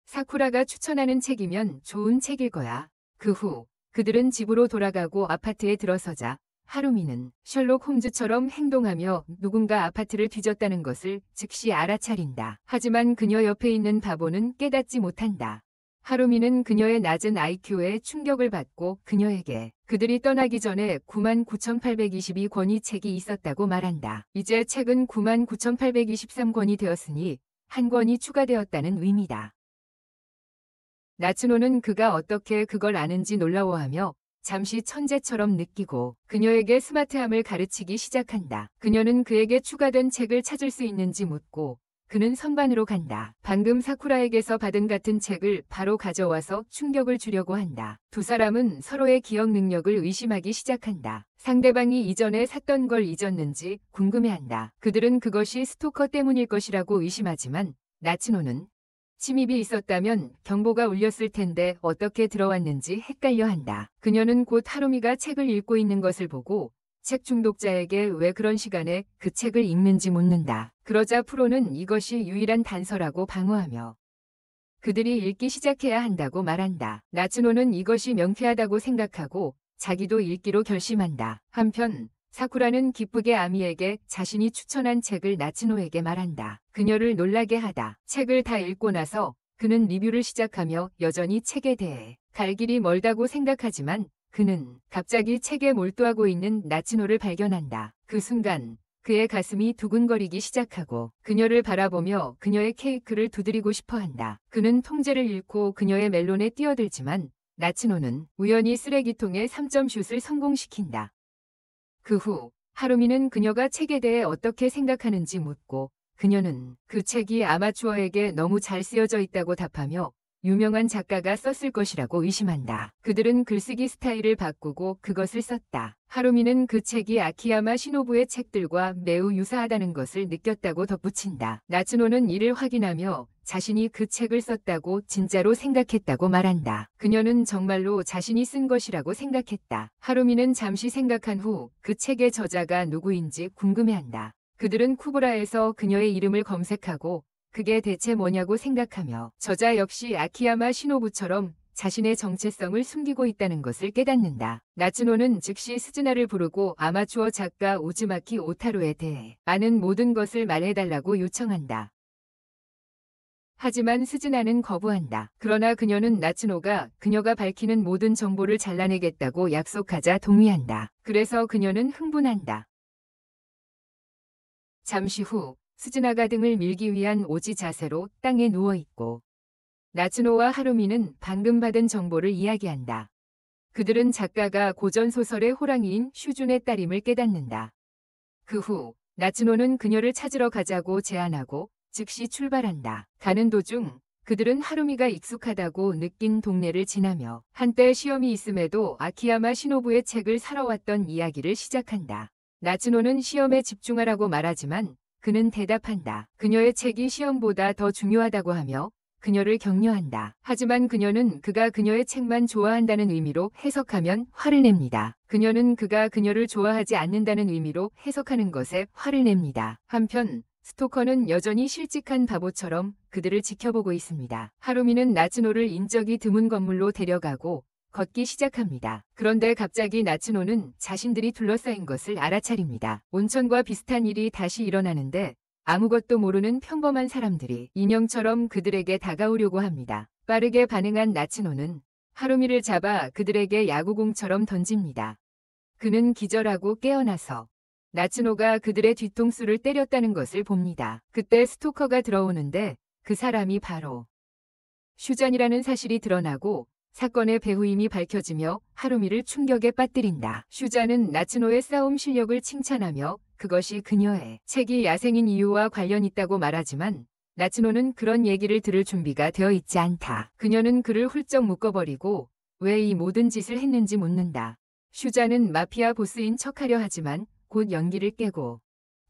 사쿠라가 추천하는 책이면 좋은 책일 거야. 그 후 그들은 집으로 돌아가고 아파트에 들어서자 하루미는 셜록 홈즈처럼 행동하며 누군가 아파트를 뒤졌다는 것을 즉시 알아차린다. 하지만 그녀 옆에 있는 바보는 깨닫지 못한다. 하루미는 그녀의 낮은 IQ에 충격을 받고 그녀에게 그들이 떠나기 전에 99,822권의 책이 있었다고 말한다. 이제 책은 99,823권이 되었으니 한 권이 추가되었다는 의미다. 나츠노는 그가 어떻게 그걸 아는지 놀라워하며 잠시 천재처럼 느끼고 그녀에게 스마트함을 가르치기 시작한다. 그녀는 그에게 추가된 책을 찾을 수 있는지 묻고 그는 선반으로 간다. 방금 사쿠라에게서 받은 같은 책을 바로 가져와서 충격을 주려고 한다. 두 사람은 서로의 기억 능력을 의심하기 시작한다. 상대방이 이전에 샀던 걸 잊었는지 궁금해한다. 그들은 그것이 스토커 때문일 것이라고 의심하지만 나츠노는 침입이 있었다면 경보가 울렸을 텐데 어떻게 들어왔는지 헷갈려 한다. 그녀는 곧 하루미가 책을 읽고 있는 것을 보고 책 중독자에게 왜 그런 시간에 그 책을 읽는지 묻는다. 그러자 프로는 이것이 유일한 단서라고 방어하며 그들이 읽기 시작해야 한다고 말한다. 나츠노는 이것이 명쾌하다고 생각하고 자기도 읽기로 결심한다. 한편 사쿠라는 기쁘게 아미에게 자신이 추천한 책을 나츠노에게 말한다. 그녀를 놀라게 하다. 책을 다 읽고 나서 그는 리뷰를 시작하며 여전히 책에 대해 갈 길이 멀다고 생각하지만 그는 갑자기 책에 몰두하고 있는 나츠노를 발견한다. 그 순간 그의 가슴이 두근거리기 시작하고 그녀를 바라보며 그녀의 케이크를 두드리고 싶어한다. 그는 통제를 잃고 그녀의 멜론에 뛰어들지만 나츠노는 우연히 쓰레기통에 3점 슛을 성공시킨다. 그 후 하루미는 그녀가 책에 대해 어떻게 생각하는지 묻고 그녀는 그 책이 아마추어에게 너무 잘 쓰여져 있다고 답하며 유명한 작가가 썼을 것이라고 의심한다. 그들은 글쓰기 스타일을 바꾸고 그것을 썼다. 하루미는 그 책이 아키야마 시노부의 책들과 매우 유사하다는 것을 느꼈다고 덧붙인다. 나츠노는 이를 확인하며 자신이 그 책을 썼다고 진짜로 생각했다고 말한다. 그녀는 정말로 자신이 쓴 것이라고 생각했다. 하루미는 잠시 생각한 후 그 책의 저자가 누구인지 궁금해한다. 그들은 쿠브라에서 그녀의 이름을 검색하고 그게 대체 뭐냐고 생각하며 저자 역시 아키야마 시노부처럼 자신의 정체성을 숨기고 있다는 것을 깨닫는다. 나츠노는 즉시 스즈나를 부르고 아마추어 작가 우즈마키 오타로에 대해 아는 모든 것을 말해달라고 요청한다. 하지만 스즈나는 거부한다. 그러나 그녀는 나츠노가 그녀가 밝히는 모든 정보를 잘라내겠다고 약속하자 동의한다. 그래서 그녀는 흥분한다. 잠시 후 스즈나가 등을 밀기 위한 오지 자세로 땅에 누워있고 나츠노와 하루미는 방금 받은 정보를 이야기한다. 그들은 작가가 고전소설의 호랑이인 슈준의 딸임을 깨닫는다. 그 후 나츠노는 그녀를 찾으러 가자고 제안하고 즉시 출발한다. 가는 도중 그들은 하루미가 익숙하다고 느낀 동네를 지나며 한때 시험이 있음에도 아키야마 시노부의 책을 사러 왔던 이야기를 시작한다. 나츠노는 시험에 집중하라고 말하지만 그는 대답한다. 그녀의 책이 시험보다 더 중요하다고 하며 그녀를 격려한다. 하지만 그녀는 그가 그녀의 책만 좋아한다는 의미로 해석하면 화를 냅니다. 그녀는 그가 그녀를 좋아하지 않는다는 의미로 해석하는 것에 화를 냅니다. 한편 스토커는 여전히 실직한 바보처럼 그들을 지켜보고 있습니다. 하루미는 나츠노를 인적이 드문 건물로 데려가고 걷기 시작합니다. 그런데 갑자기 나츠노는 자신들이 둘러싸인 것을 알아차립니다. 온천과 비슷한 일이 다시 일어나는데 아무것도 모르는 평범한 사람들이 인형처럼 그들에게 다가오려고 합니다. 빠르게 반응한 나츠노는 하루미를 잡아 그들에게 야구공처럼 던집니다. 그는 기절하고 깨어나서 나츠노가 그들의 뒤통수를 때렸다는 것을 봅니다. 그때 스토커가 들어오는데 그 사람이 바로 슈잔이라는 사실이 드러나고 사건의 배후임이 밝혀지며 하루미를 충격에 빠뜨린다. 슈잔은 나츠노의 싸움 실력을 칭찬하며 그것이 그녀의 책이 야생인 이유와 관련 있다고 말하지만 나츠노는 그런 얘기를 들을 준비가 되어 있지 않다. 그녀는 그를 훌쩍 묶어버리고 왜 이 모든 짓을 했는지 묻는다. 슈잔은 마피아 보스인 척하려 하지만 곧 연기를 깨고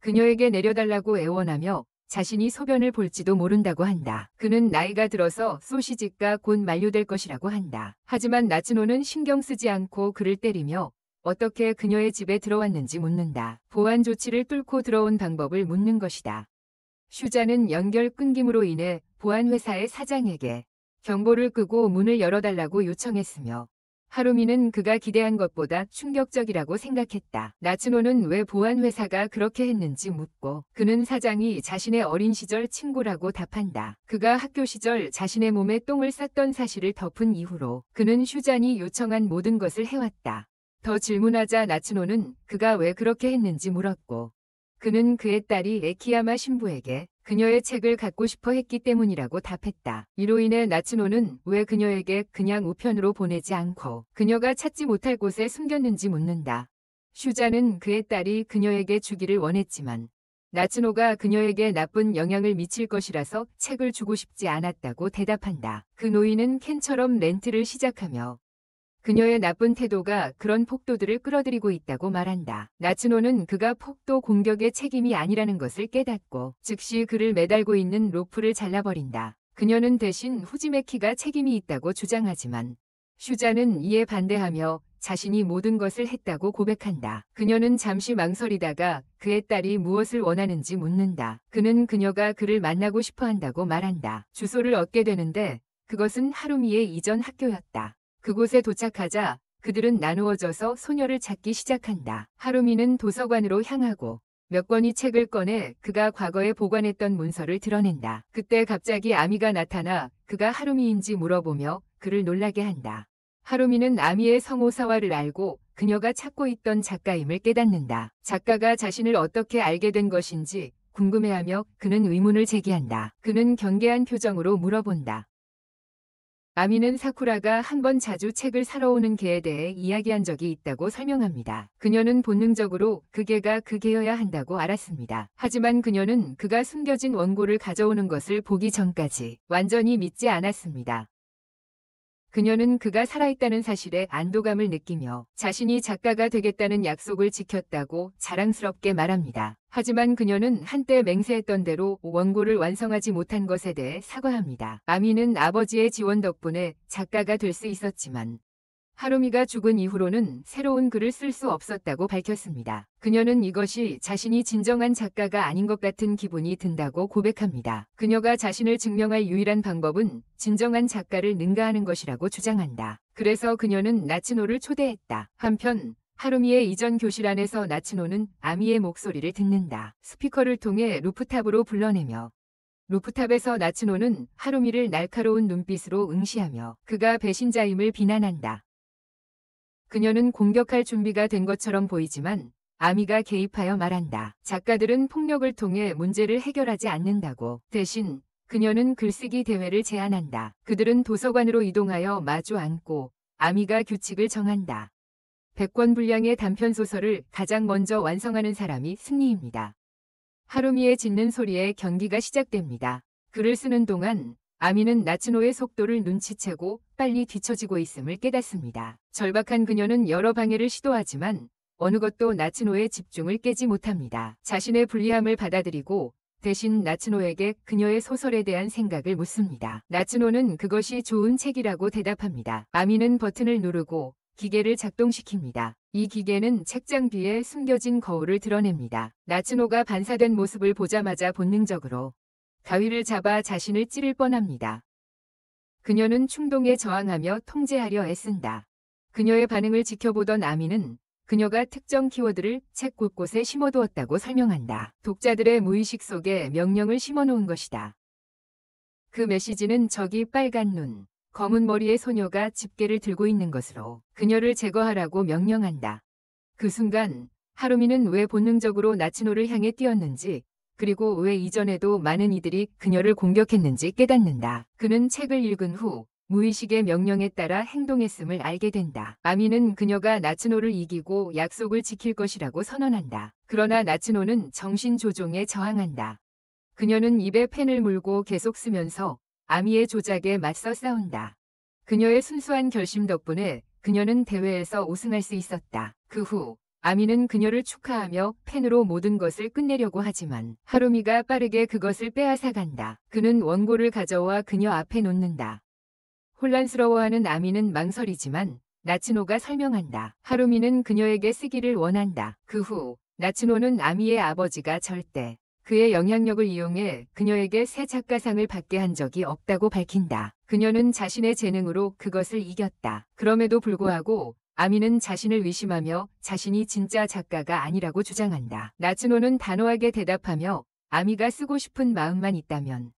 그녀에게 내려달라고 애원하며 자신이 소변을 볼지도 모른다고 한다. 그는 나이가 들어서 소시지가 곧 만료될 것이라고 한다. 하지만 나츠노는 신경 쓰지 않고 그를 때리며 어떻게 그녀의 집에 들어왔는지 묻는다. 보안 조치를 뚫고 들어온 방법을 묻는 것이다. 슈자는 연결 끊김으로 인해 보안회사의 사장에게 경보를 끄고 문을 열어달라고 요청했으며 하루미는 그가 기대한 것보다 충격적이라고 생각했다. 나츠노는 왜 보안회사가 그렇게 했는지 묻고 그는 사장이 자신의 어린 시절 친구라고 답한다. 그가 학교 시절 자신의 몸에 똥을 쌌던 사실을 덮은 이후로 그는 슈잔이 요청한 모든 것을 해왔다. 더 질문하자 나츠노는 그가 왜 그렇게 했는지 물었고 그는 그의 딸이 에키야마 신부에게 그녀의 책을 갖고 싶어 했기 때문이라고 답했다. 이로 인해 나츠노는 왜 그녀에게 그냥 우편으로 보내지 않고 그녀가 찾지 못할 곳에 숨겼는지 묻는다. 슈자는 그의 딸이 그녀에게 주기를 원했지만 나츠노가 그녀에게 나쁜 영향을 미칠 것이라서 책을 주고 싶지 않았다고 대답한다. 그 노인은 캔처럼 렌트를 시작하며 그녀의 나쁜 태도가 그런 폭도들을 끌어들이고 있다고 말한다. 나츠노는 그가 폭도 공격의 책임이 아니라는 것을 깨닫고 즉시 그를 매달고 있는 로프를 잘라버린다. 그녀는 대신 후지메키가 책임이 있다고 주장하지만 슈자는 이에 반대하며 자신이 모든 것을 했다고 고백한다. 그녀는 잠시 망설이다가 그의 딸이 무엇을 원하는지 묻는다. 그는 그녀가 그를 만나고 싶어 한다고 말한다. 주소를 얻게 되는데 그것은 하루미의 이전 학교였다. 그곳에 도착하자 그들은 나누어져서 소녀를 찾기 시작한다. 하루미는 도서관으로 향하고 몇 권의 책을 꺼내 그가 과거에 보관했던 문서를 드러낸다. 그때 갑자기 아미가 나타나 그가 하루미인지 물어보며 그를 놀라게 한다. 하루미는 아미의 성오사와를 알고 그녀가 찾고 있던 작가임을 깨닫는다. 작가가 자신을 어떻게 알게 된 것인지 궁금해하며 그는 의문을 제기한다. 그는 경계한 표정으로 물어본다. 아미는 사쿠라가 한 번 자주 책을 사러 오는 개에 대해 이야기한 적이 있다고 설명합니다. 그녀는 본능적으로 그 개가 그 개여야 한다고 알았습니다. 하지만 그녀는 그가 숨겨진 원고를 가져오는 것을 보기 전까지 완전히 믿지 않았습니다. 그녀는 그가 살아있다는 사실에 안도감을 느끼며 자신이 작가가 되겠다는 약속을 지켰다고 자랑스럽게 말합니다. 하지만 그녀는 한때 맹세했던 대로 원고를 완성하지 못한 것에 대해 사과합니다. 아미는 아버지의 지원 덕분에 작가가 될 수 있었지만 하루미가 죽은 이후로는 새로운 글을 쓸 수 없었다고 밝혔습니다. 그녀는 이것이 자신이 진정한 작가가 아닌 것 같은 기분이 든다고 고백합니다. 그녀가 자신을 증명할 유일한 방법은 진정한 작가를 능가하는 것이라고 주장한다. 그래서 그녀는 나츠노를 초대했다. 한편 하루미의 이전 교실 안에서 나츠노는 아미의 목소리를 듣는다. 스피커를 통해 루프탑으로 불러내며 루프탑에서 나츠노는 하루미를 날카로운 눈빛으로 응시하며 그가 배신자임을 비난한다. 그녀는 공격할 준비가 된 것처럼 보이지만 아미가 개입하여 말한다. 작가들은 폭력을 통해 문제를 해결하지 않는다고. 대신 그녀는 글쓰기 대회를 제안한다. 그들은 도서관으로 이동하여 마주 앉고 아미가 규칙을 정한다. 100권 분량의 단편소설을 가장 먼저 완성하는 사람이 승리입니다. 하루미의 짖는 소리에 경기가 시작됩니다. 글을 쓰는 동안 아미는 나츠노의 속도를 눈치채고 빨리 뒤처지고 있음을 깨닫습니다. 절박한 그녀는 여러 방해를 시도하지만 어느 것도 나츠노의 집중을 깨지 못합니다. 자신의 불리함을 받아들이고 대신 나츠노에게 그녀의 소설에 대한 생각을 묻습니다. 나츠노는 그것이 좋은 책이라고 대답합니다. 아미는 버튼을 누르고 기계를 작동시킵니다. 이 기계는 책장 뒤에 숨겨진 거울을 드러냅니다. 나츠노가 반사된 모습을 보자마자 본능적으로 가위를 잡아 자신을 찌를 뻔합니다. 그녀는 충동에 저항하며 통제하려 애쓴다. 그녀의 반응을 지켜보던 아미는 그녀가 특정 키워드를 책 곳곳에 심어두었다고 설명한다. 독자들의 무의식 속에 명령을 심어놓은 것이다. 그 메시지는 저기 빨간 눈, 검은 머리의 소녀가 집게를 들고 있는 것으로 그녀를 제거하라고 명령한다. 그 순간 하루미는 왜 본능적으로 나츠노를 향해 뛰었는지 그리고 왜 이전에도 많은 이들이 그녀를 공격했는지 깨닫는다. 그는 책을 읽은 후 무의식의 명령에 따라 행동했음을 알게 된다. 아미는 그녀가 나츠노를 이기고 약속을 지킬 것이라고 선언한다. 그러나 나츠노는 정신 조종에 저항한다. 그녀는 입에 펜을 물고 계속 쓰면서 아미의 조작에 맞서 싸운다. 그녀의 순수한 결심 덕분에 그녀는 대회에서 우승할 수 있었다. 그 후 아미는 그녀를 축하하며 펜으로 모든 것을 끝내려고 하지만 하루미가 빠르게 그것을 빼앗아간다. 그는 원고를 가져와 그녀 앞에 놓는다. 혼란스러워하는 아미는 망설이지만 나츠노가 설명한다. 하루미는 그녀에게 쓰기를 원한다. 그 후 나츠노는 아미의 아버지가 절대 그의 영향력을 이용해 그녀에게 새 작가상을 받게 한 적이 없다고 밝힌다. 그녀는 자신의 재능으로 그것을 이겼다. 그럼에도 불구하고 아미는 자신을 의심하며 자신이 진짜 작가가 아니라고 주장한다. 나츠노는 단호하게 대답하며 아미가 쓰고 싶은 마음만 있다면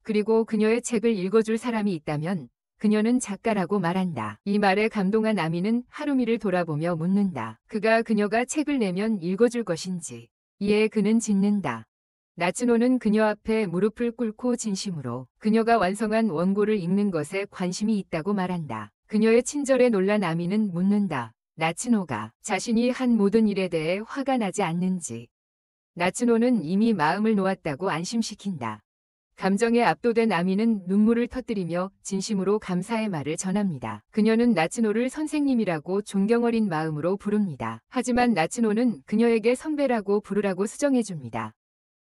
그리고 그녀의 책을 읽어줄 사람이 있다면 그녀는 작가라고 말한다. 이 말에 감동한 아미는 하루미를 돌아보며 묻는다. 그가 그녀가 책을 내면 읽어줄 것인지. 이에 그는 짖는다. 나츠노는 그녀 앞에 무릎을 꿇고 진심으로 그녀가 완성한 원고를 읽는 것에 관심이 있다고 말한다. 그녀의 친절에 놀란 아미는 묻는다. 나츠노가 자신이 한 모든 일에 대해 화가 나지 않는지. 나츠노는 이미 마음을 놓았다고 안심시킨다. 감정에 압도된 아미는 눈물을 터뜨리며 진심으로 감사의 말을 전합니다. 그녀는 나츠노를 선생님이라고 존경 어린 마음으로 부릅니다. 하지만 나츠노는 그녀에게 선배라고 부르라고 수정해줍니다.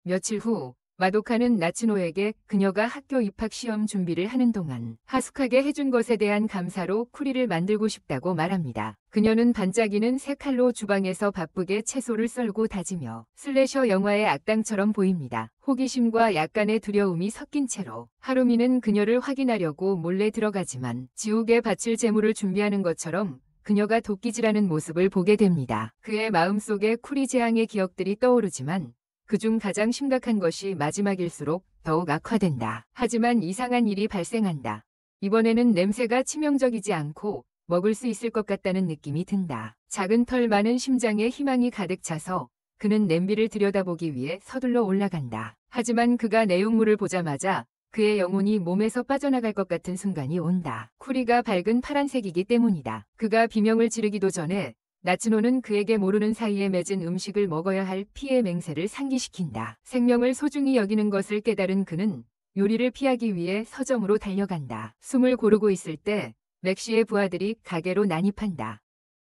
며칠 후 마도카는 나츠노에게 그녀가 학교 입학 시험 준비를 하는 동안 하숙하게 해준 것에 대한 감사로 쿠리를 만들고 싶다고 말합니다. 그녀는 반짝이는 새 칼로 주방에서 바쁘게 채소를 썰고 다지며 슬래셔 영화의 악당처럼 보입니다. 호기심과 약간의 두려움이 섞인 채로 하루미는 그녀를 확인하려고 몰래 들어가지만 지옥에 바칠 재물을 준비하는 것처럼 그녀가 도끼질하는 모습을 보게 됩니다. 그의 마음속에 쿠리 재앙의 기억들이 떠오르지만 그중 가장 심각한 것이 마지막일수록 더욱 악화된다. 하지만 이상한 일이 발생한다. 이번에는 냄새가 치명적이지 않고 먹을 수 있을 것 같다는 느낌이 든다. 작은 털 많은 심장에 희망이 가득 차서 그는 냄비를 들여다보기 위해 서둘러 올라간다. 하지만 그가 내용물을 보자마자 그의 영혼이 몸에서 빠져나갈 것 같은 순간이 온다. 쿠리가 밝은 파란색이기 때문이다. 그가 비명을 지르기도 전에 나츠노는 그에게 모르는 사이에 맺은 음식을 먹어야 할 피의 맹세를 상기시킨다. 생명을 소중히 여기는 것을 깨달은 그는 요리를 피하기 위해 서점으로 달려간다. 숨을 고르고 있을 때 맥시의 부하들이 가게로 난입한다.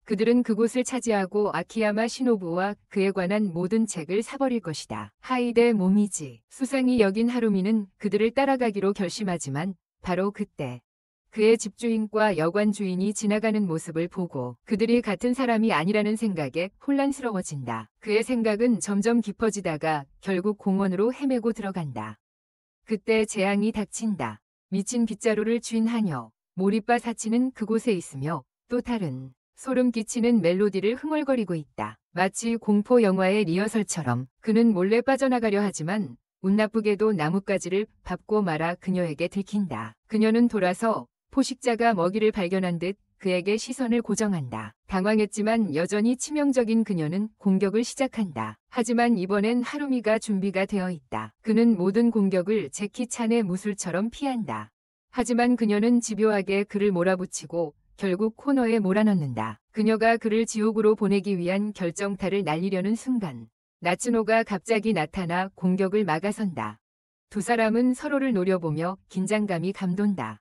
그들은 그곳을 차지하고 아키야마 시노부와 그에 관한 모든 책을 사버릴 것이다. 하이데 모미지. 수상히 여긴 하루미는 그들을 따라가기로 결심하지만 바로 그때 그의 집주인과 여관 주인이 지나가는 모습을 보고 그들이 같은 사람이 아니라는 생각에 혼란스러워진다. 그의 생각은 점점 깊어지다가 결국 공원으로 헤매고 들어간다. 그때 재앙이 닥친다. 미친 빗자루를 쥔 하녀, 모리빠 사치는 그곳에 있으며 또 다른 소름 끼치는 멜로디를 흥얼거리고 있다. 마치 공포 영화의 리허설처럼 그는 몰래 빠져나가려 하지만 운 나쁘게도 나뭇가지를 밟고 말아 그녀에게 들킨다. 그녀는 돌아서 포식자가 먹이를 발견한 듯 그에게 시선을 고정한다. 당황했지만 여전히 치명적인 그녀는 공격을 시작한다. 하지만 이번엔 하루미가 준비가 되어 있다. 그는 모든 공격을 제키 찬의 무술처럼 피한다. 하지만 그녀는 집요하게 그를 몰아붙이고 결국 코너에 몰아넣는다. 그녀가 그를 지옥으로 보내기 위한 결정타를 날리려는 순간 나츠노가 갑자기 나타나 공격을 막아선다. 두 사람은 서로를 노려보며 긴장감이 감돈다.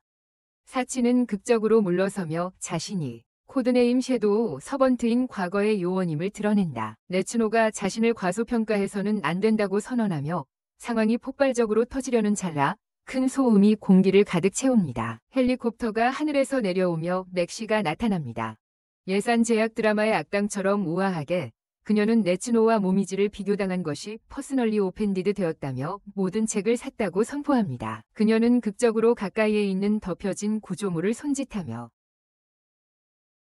사치는 극적으로 물러서며 자신이 코드네임 섀도우 서번트인 과거의 요원임을 드러낸다. 나츠노가 자신을 과소평가해서는 안 된다고 선언하며 상황이 폭발적으로 터지려는 찰나 큰 소음이 공기를 가득 채웁니다. 헬리콥터가 하늘에서 내려오며 맥시가 나타납니다. 예산 제약 드라마의 악당처럼 우아하게 그녀는 나츠노와 모미지를 비교당한 것이 퍼스널리 오펜디드 되었다며 모든 책을 샀다고 선포합니다. 그녀는 극적으로 가까이에 있는 덮여진 구조물을 손짓하며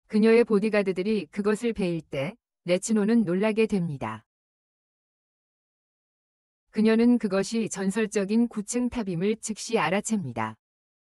그녀의 보디가드들이 그것을 베일 때 나츠노는 놀라게 됩니다. 그녀는 그것이 전설적인 9층 탑임을 즉시 알아챕니다.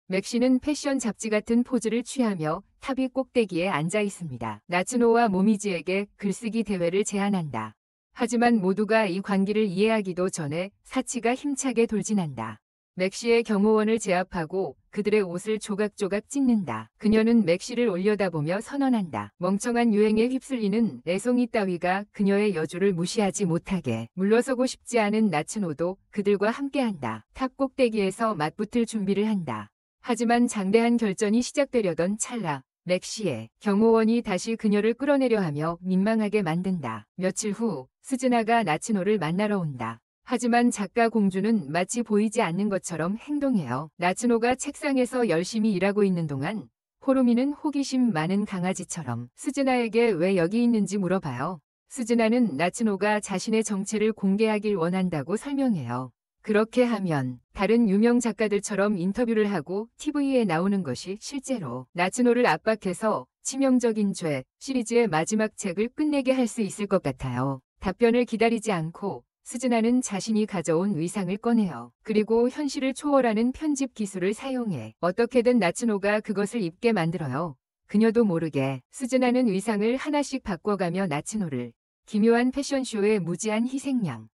맥시는 패션 잡지 같은 포즈를 취하며 탑이 꼭대기에 앉아 있습니다. 나츠노와 모미지에게 글쓰기 대회를 제안한다. 하지만 모두가 이 관계를 이해하기도 전에 사치가 힘차게 돌진한다. 맥시의 경호원을 제압하고 그들의 옷을 조각조각 찢는다. 그녀는 맥시를 올려다보며 선언한다. 멍청한 유행에 휩쓸리는 애송이 따위가 그녀의 여주를 무시하지 못하게. 물러서고 싶지 않은 나츠노도 그들과 함께한다. 탑 꼭대기에서 맞붙을 준비를 한다. 하지만 장대한 결전이 시작되려던 찰나 맥시의 경호원이 다시 그녀를 끌어내려 하며 민망하게 만든다. 며칠 후 스즈나가 나츠노를 만나러 온다. 하지만 작가 공주는 마치 보이지 않는 것처럼 행동해요. 나츠노가 책상에서 열심히 일하고 있는 동안 호루미는 호기심 많은 강아지처럼 스즈나에게 왜 여기 있는지 물어봐요. 스즈나는 나츠노가 자신의 정체를 공개하길 원한다고 설명해요. 그렇게 하면 다른 유명 작가들처럼 인터뷰를 하고 TV에 나오는 것이 실제로 나츠노를 압박해서 치명적인 죄 시리즈의 마지막 책을 끝내게 할 수 있을 것 같아요. 답변을 기다리지 않고 스즈나는 자신이 가져온 의상을 꺼내요. 그리고 현실을 초월하는 편집 기술을 사용해 어떻게든 나츠노가 그것을 입게 만들어요. 그녀도 모르게 스즈나는 의상을 하나씩 바꿔가며 나츠노를 기묘한 패션쇼의 무지한 희생양.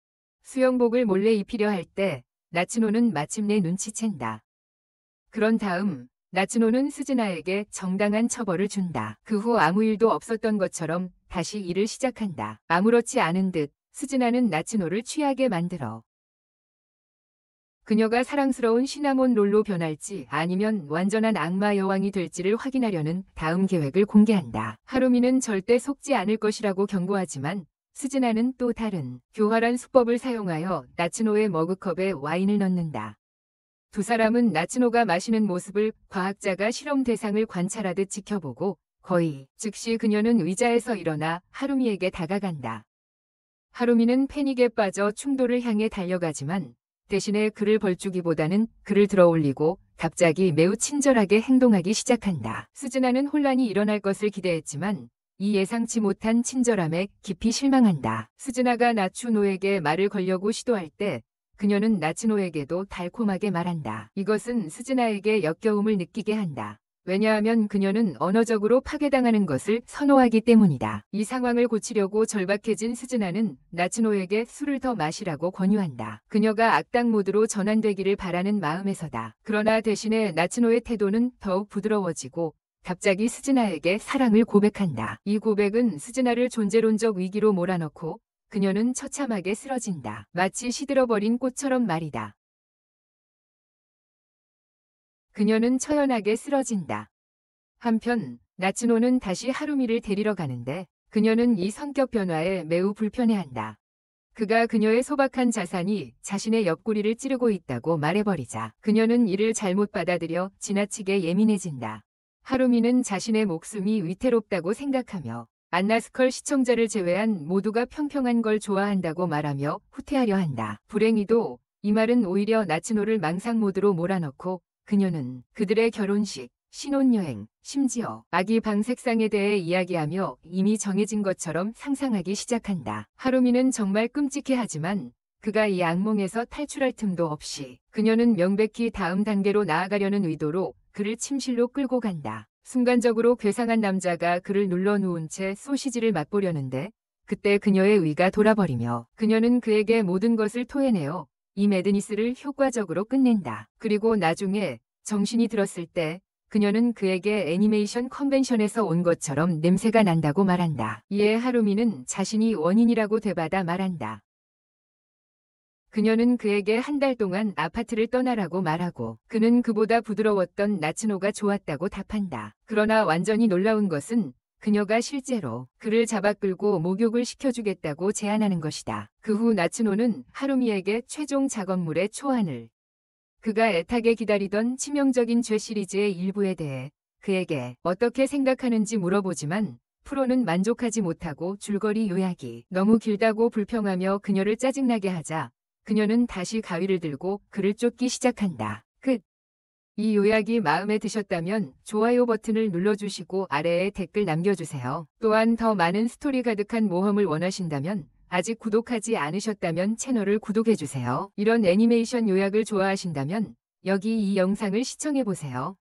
수영복을 몰래 입히려 할 때 나츠노는 마침내 눈치챈다. 그런 다음 나츠노는 스즈나에게 정당한 처벌을 준다. 그 후 아무 일도 없었던 것처럼 다시 일을 시작한다. 아무렇지 않은 듯 스즈나는 나츠노를 취하게 만들어 그녀가 사랑스러운 시나몬 롤로 변할지 아니면 완전한 악마 여왕이 될지를 확인하려는 다음 계획을 공개한다. 하루미는 절대 속지 않을 것이라고 경고하지만 스즈나는 또 다른 교활한 수법을 사용하여 나츠노의 머그컵에 와인을 넣는다. 두 사람은 나츠노가 마시는 모습을 과학자가 실험 대상을 관찰하듯 지켜보고 거의 즉시 그녀는 의자에서 일어나 하루미에게 다가간다. 하루미는 패닉에 빠져 충돌을 향해 달려가지만 대신에 그를 벌주기보다는 그를 들어올리고 갑자기 매우 친절하게 행동하기 시작한다. 스즈나는 혼란이 일어날 것을 기대했지만 이 예상치 못한 친절함에 깊이 실망한다. 스즈나가 나츠노에게 말을 걸려고 시도할 때 그녀는 나츠노에게도 달콤하게 말한다. 이것은 스즈나에게 역겨움을 느끼게 한다. 왜냐하면 그녀는 언어적으로 파괴당하는 것을 선호하기 때문이다. 이 상황을 고치려고 절박해진 스즈나는 나츠노에게 술을 더 마시라고 권유한다. 그녀가 악당 모드로 전환되기를 바라는 마음에서다. 그러나 대신에 나츠노의 태도는 더욱 부드러워지고 갑자기 스즈나에게 사랑을 고백한다. 이 고백은 스즈나를 존재론적 위기로 몰아넣고 그녀는 처참하게 쓰러진다. 마치 시들어버린 꽃처럼 말이다. 그녀는 처연하게 쓰러진다. 한편 나츠노는 다시 하루미를 데리러 가는데 그녀는 이 성격 변화에 매우 불편해한다. 그가 그녀의 소박한 자산이 자신의 옆구리를 찌르고 있다고 말해버리자 그녀는 이를 잘못 받아들여 지나치게 예민해진다. 하루미는 자신의 목숨이 위태롭다고 생각하며 안나스컬 시청자를 제외한 모두가 평평한 걸 좋아한다고 말하며 후퇴하려 한다. 불행히도 이 말은 오히려 나츠노를 망상 모드로 몰아넣고 그녀는 그들의 결혼식, 신혼여행, 심지어 아기 방 색상에 대해 이야기하며 이미 정해진 것처럼 상상하기 시작한다. 하루미는 정말 끔찍해하지만 그가 이 악몽에서 탈출할 틈도 없이 그녀는 명백히 다음 단계로 나아가려는 의도로 그를 침실로 끌고 간다. 순간적으로 괴상한 남자가 그를 눌러누운 채 소시지를 맛보려는데 그때 그녀의 의가 돌아버리며 그녀는 그에게 모든 것을 토해내어 이 매드니스를 효과적으로 끝낸다. 그리고 나중에 정신이 들었을 때 그녀는 그에게 애니메이션 컨벤션에서 온 것처럼 냄새가 난다고 말한다. 이에 하루미는 자신이 원인이라고 되받아 말한다. 그녀는 그에게 한 달 동안 아파트를 떠나라고 말하고 그는 그보다 부드러웠던 나츠노가 좋았다고 답한다. 그러나 완전히 놀라운 것은 그녀가 실제로 그를 잡아 끌고 목욕을 시켜주겠다고 제안하는 것이다. 그 후 나츠노는 하루미에게 최종 작업물의 초안을 그가 애타게 기다리던 치명적인 죄 시리즈의 일부에 대해 그에게 어떻게 생각하는지 물어보지만 프로는 만족하지 못하고 줄거리 요약이 너무 길다고 불평하며 그녀를 짜증나게 하자 그녀는 다시 가위를 들고 그를 쫓기 시작한다. 끝. 이 요약이 마음에 드셨다면 좋아요 버튼을 눌러주시고 아래에 댓글 남겨주세요. 또한 더 많은 스토리 가득한 모험을 원하신다면 아직 구독하지 않으셨다면 채널을 구독해주세요. 이런 애니메이션 요약을 좋아하신다면 여기 이 영상을 시청해보세요.